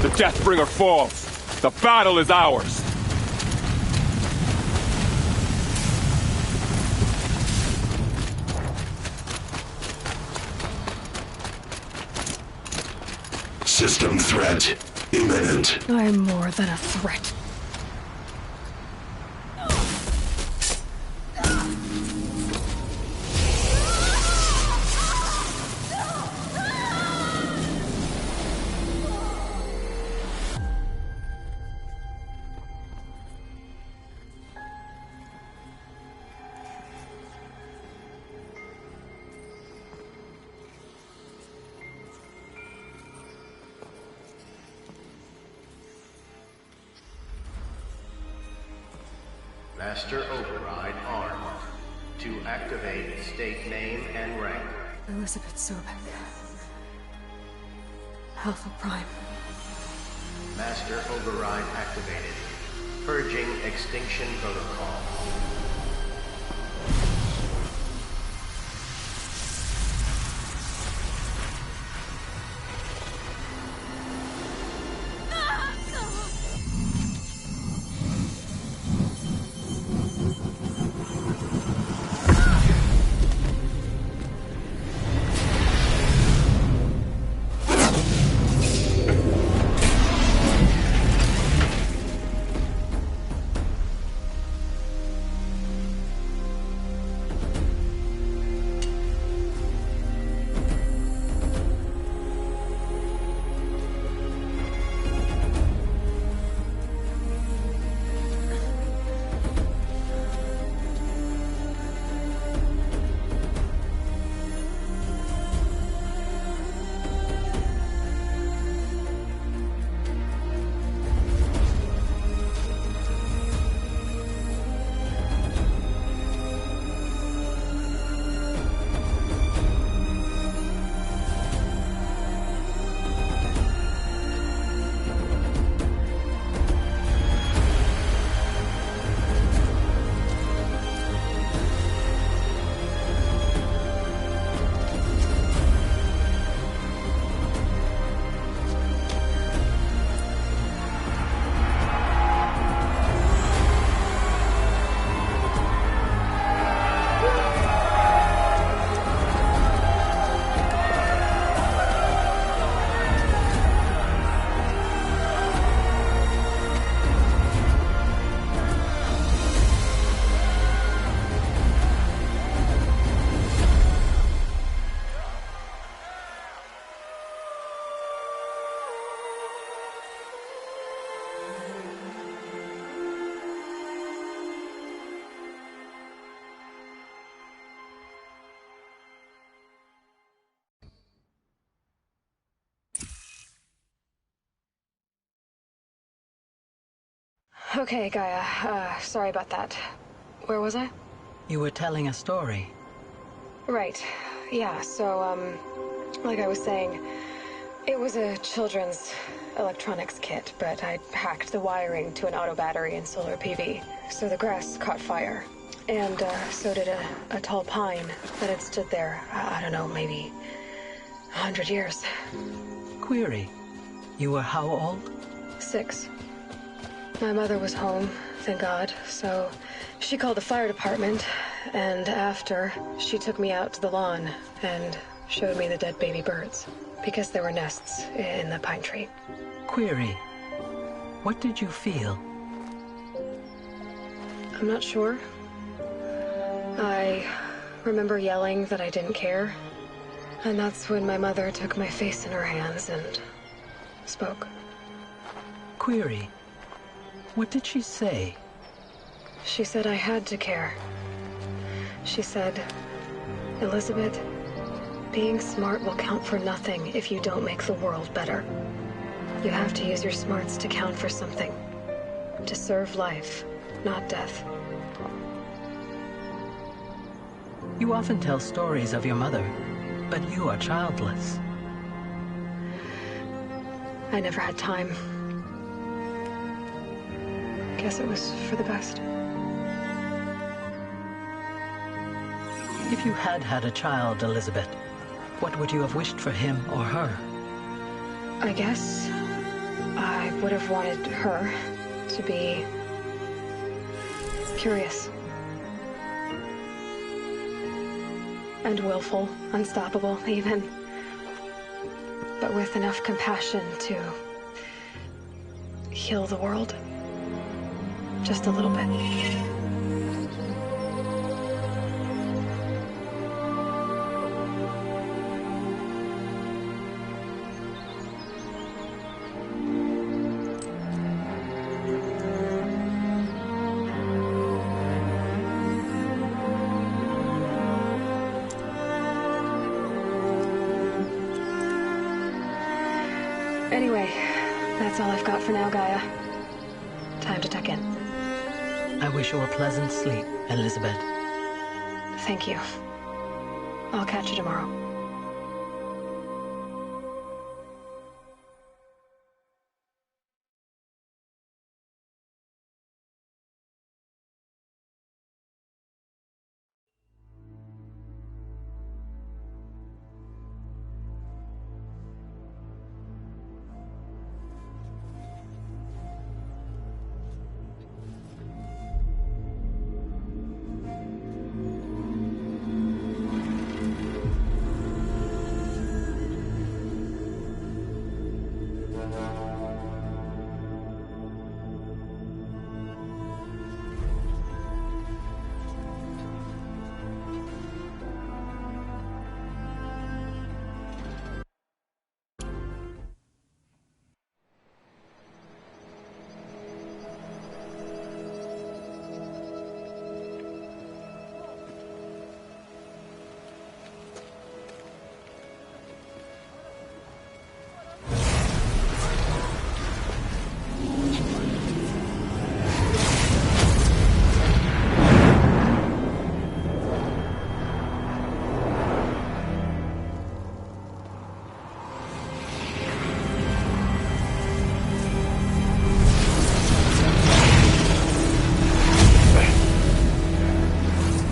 The Deathbringer falls. The battle is ours. System threat imminent. I am more than a threat. Master Override armed. To activate, state name and rank. Elizabeth Sobek. Alpha Prime. Master Override activated. Purging Extinction Protocol. Okay, Gaia. Sorry about that. Where was I? You were telling a story. Right. Yeah, so, like I was saying, it was a children's electronics kit, but I hacked the wiring to an auto battery and solar PV. So the grass caught fire. And, so did a tall pine that had stood there, I don't know, maybe 100 years. Query. You were how old? 6. My mother was home, thank God, so she called the fire department, and after, she took me out to the lawn and showed me the dead baby birds, because there were nests in the pine tree. Query. What did you feel? I'm not sure. I remember yelling that I didn't care, and that's when my mother took my face in her hands and spoke. Query. What did she say? She said I had to care. She said, Elizabeth, being smart will count for nothing if you don't make the world better. You have to use your smarts to count for something. To serve life, not death. You often tell stories of your mother, but you are childless. I never had time. Guess it was for the best. If you had had a child, Elizabeth, what would you have wished for him or her? I guess I would have wanted her to be curious. And willful, unstoppable, even. But with enough compassion to heal the world. Just a little bit. Anyway, that's all I've got for now, Gaia. Time to tuck in. I wish you a pleasant sleep, Elizabeth. Thank you. I'll catch you tomorrow.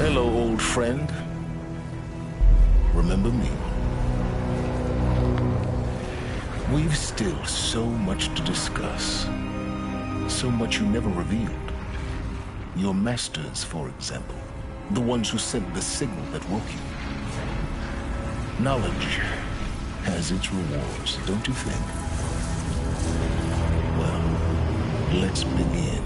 Hello, old friend. Remember me? We've still so much to discuss. So much you never revealed. Your masters, for example. The ones who sent the signal that woke you. Knowledge has its rewards, don't you think? Well, let's begin.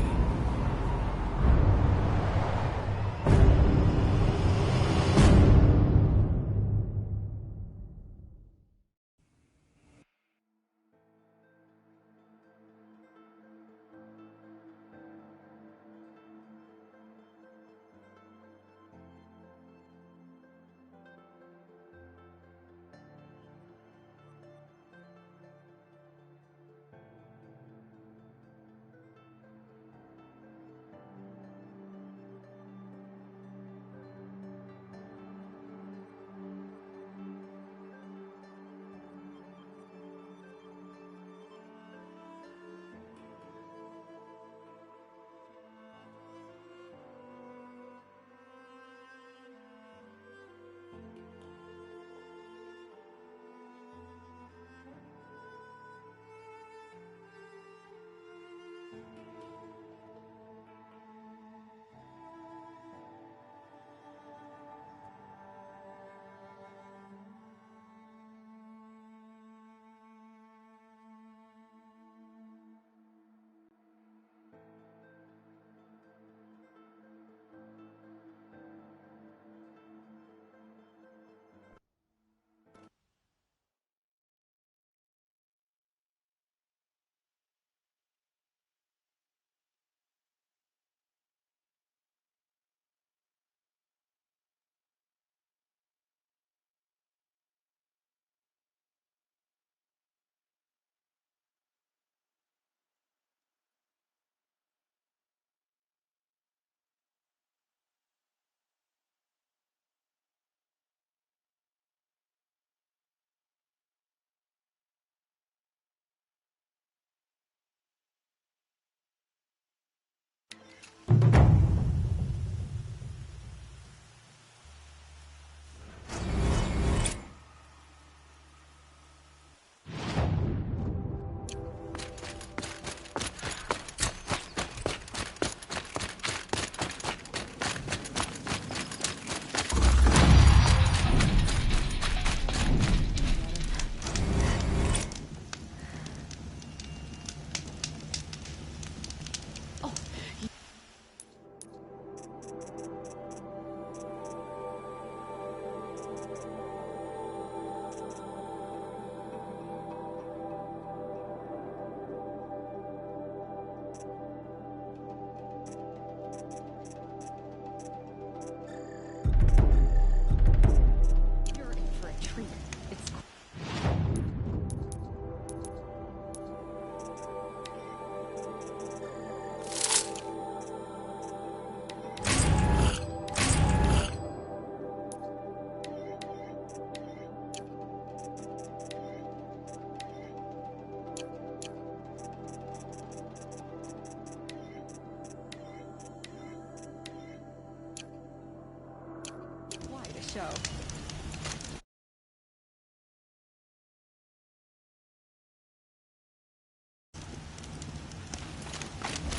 show.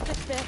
Fixed it.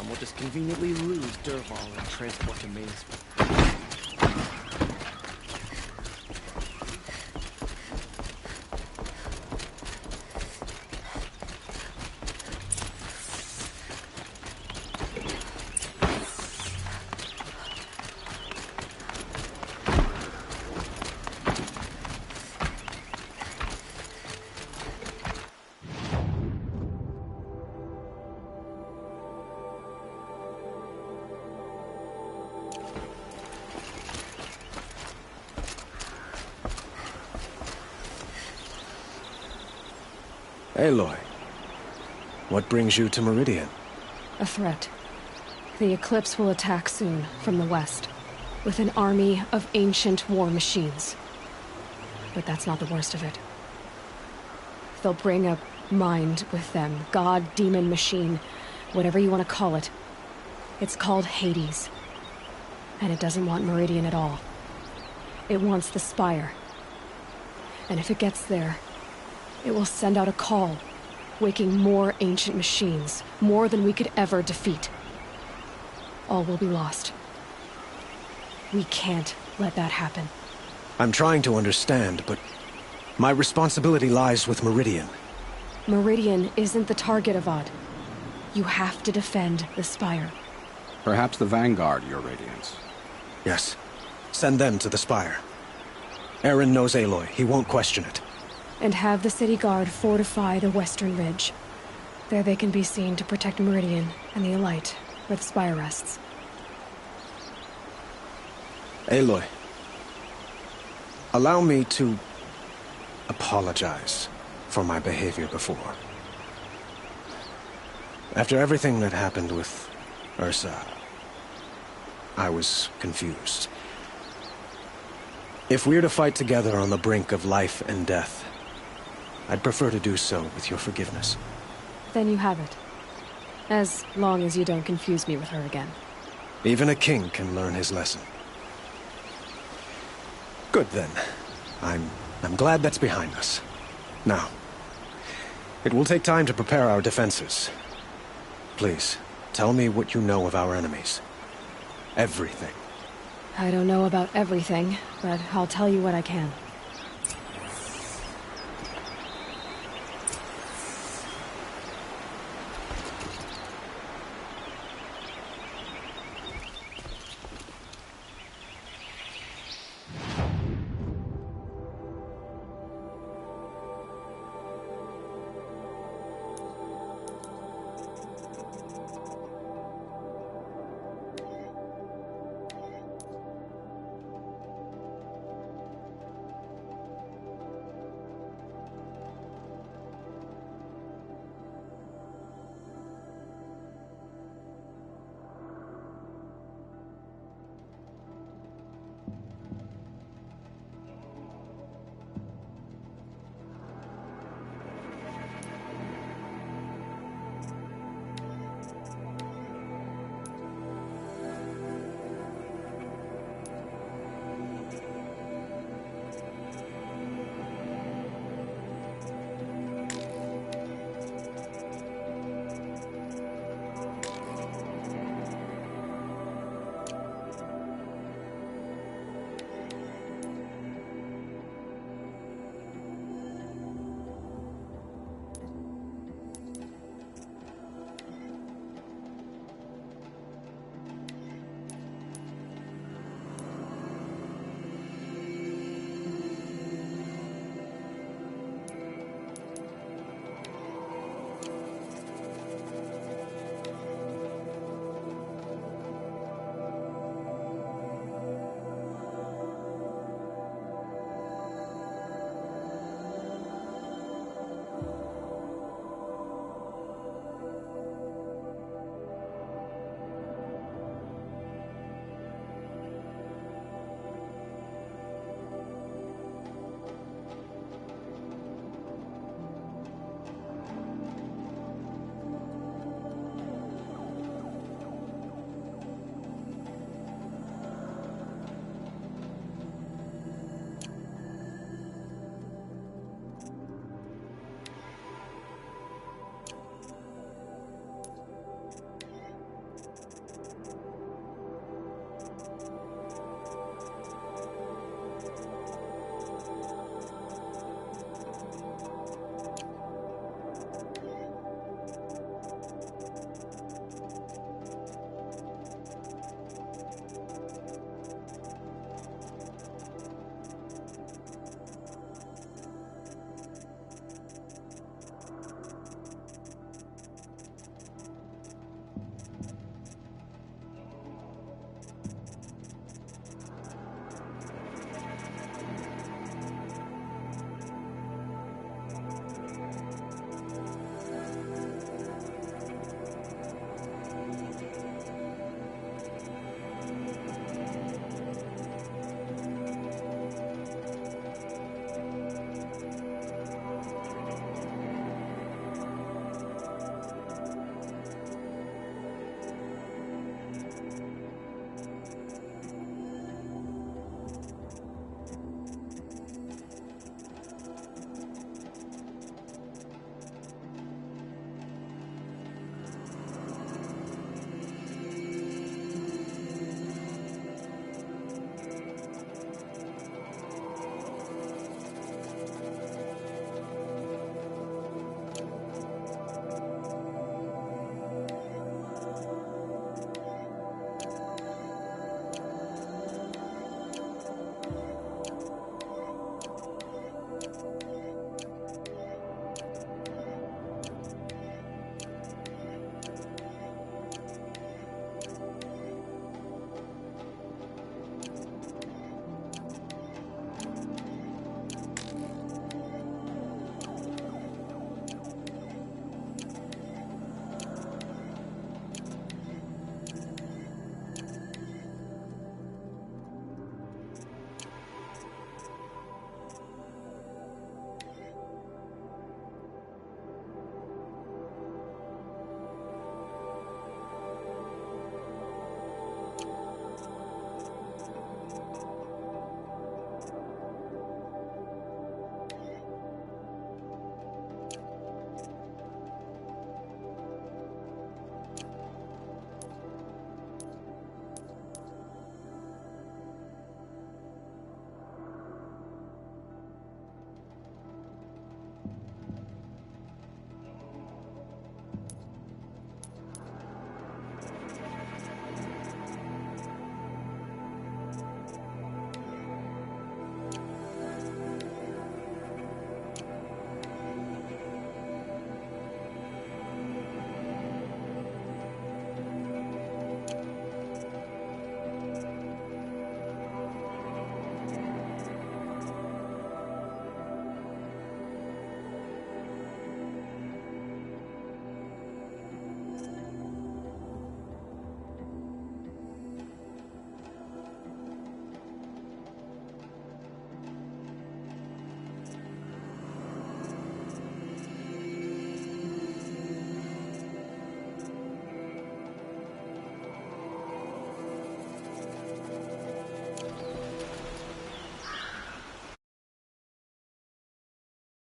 We'll just conveniently lose Derval and transport to Mainsville. Aloy, what brings you to Meridian? A threat. The Eclipse will attack soon, from the west, with an army of ancient war machines. But that's not the worst of it. They'll bring a mind with them, god, demon, machine, whatever you want to call it. It's called Hades. And it doesn't want Meridian at all. It wants the Spire. And if it gets there, it will send out a call, waking more ancient machines, more than we could ever defeat. All will be lost. We can't let that happen. I'm trying to understand, but my responsibility lies with Meridian. Meridian isn't the target, Avad. You have to defend the Spire. Perhaps the Vanguard, Your Radiance. Yes. Send them to the Spire. Aaron knows Aloy. He won't question it. And have the city guard fortify the western ridge. There they can be seen to protect Meridian and the Elite, where the Spire rests. Aloy, allow me to apologize for my behavior before. After everything that happened with Ursa, I was confused. If we're to fight together on the brink of life and death, I'd prefer to do so with your forgiveness. Then you have it. As long as you don't confuse me with her again. Even a king can learn his lesson. Good then. I'm glad that's behind us. Now, it will take time to prepare our defenses. Please, tell me what you know of our enemies. Everything. I don't know about everything, but I'll tell you what I can.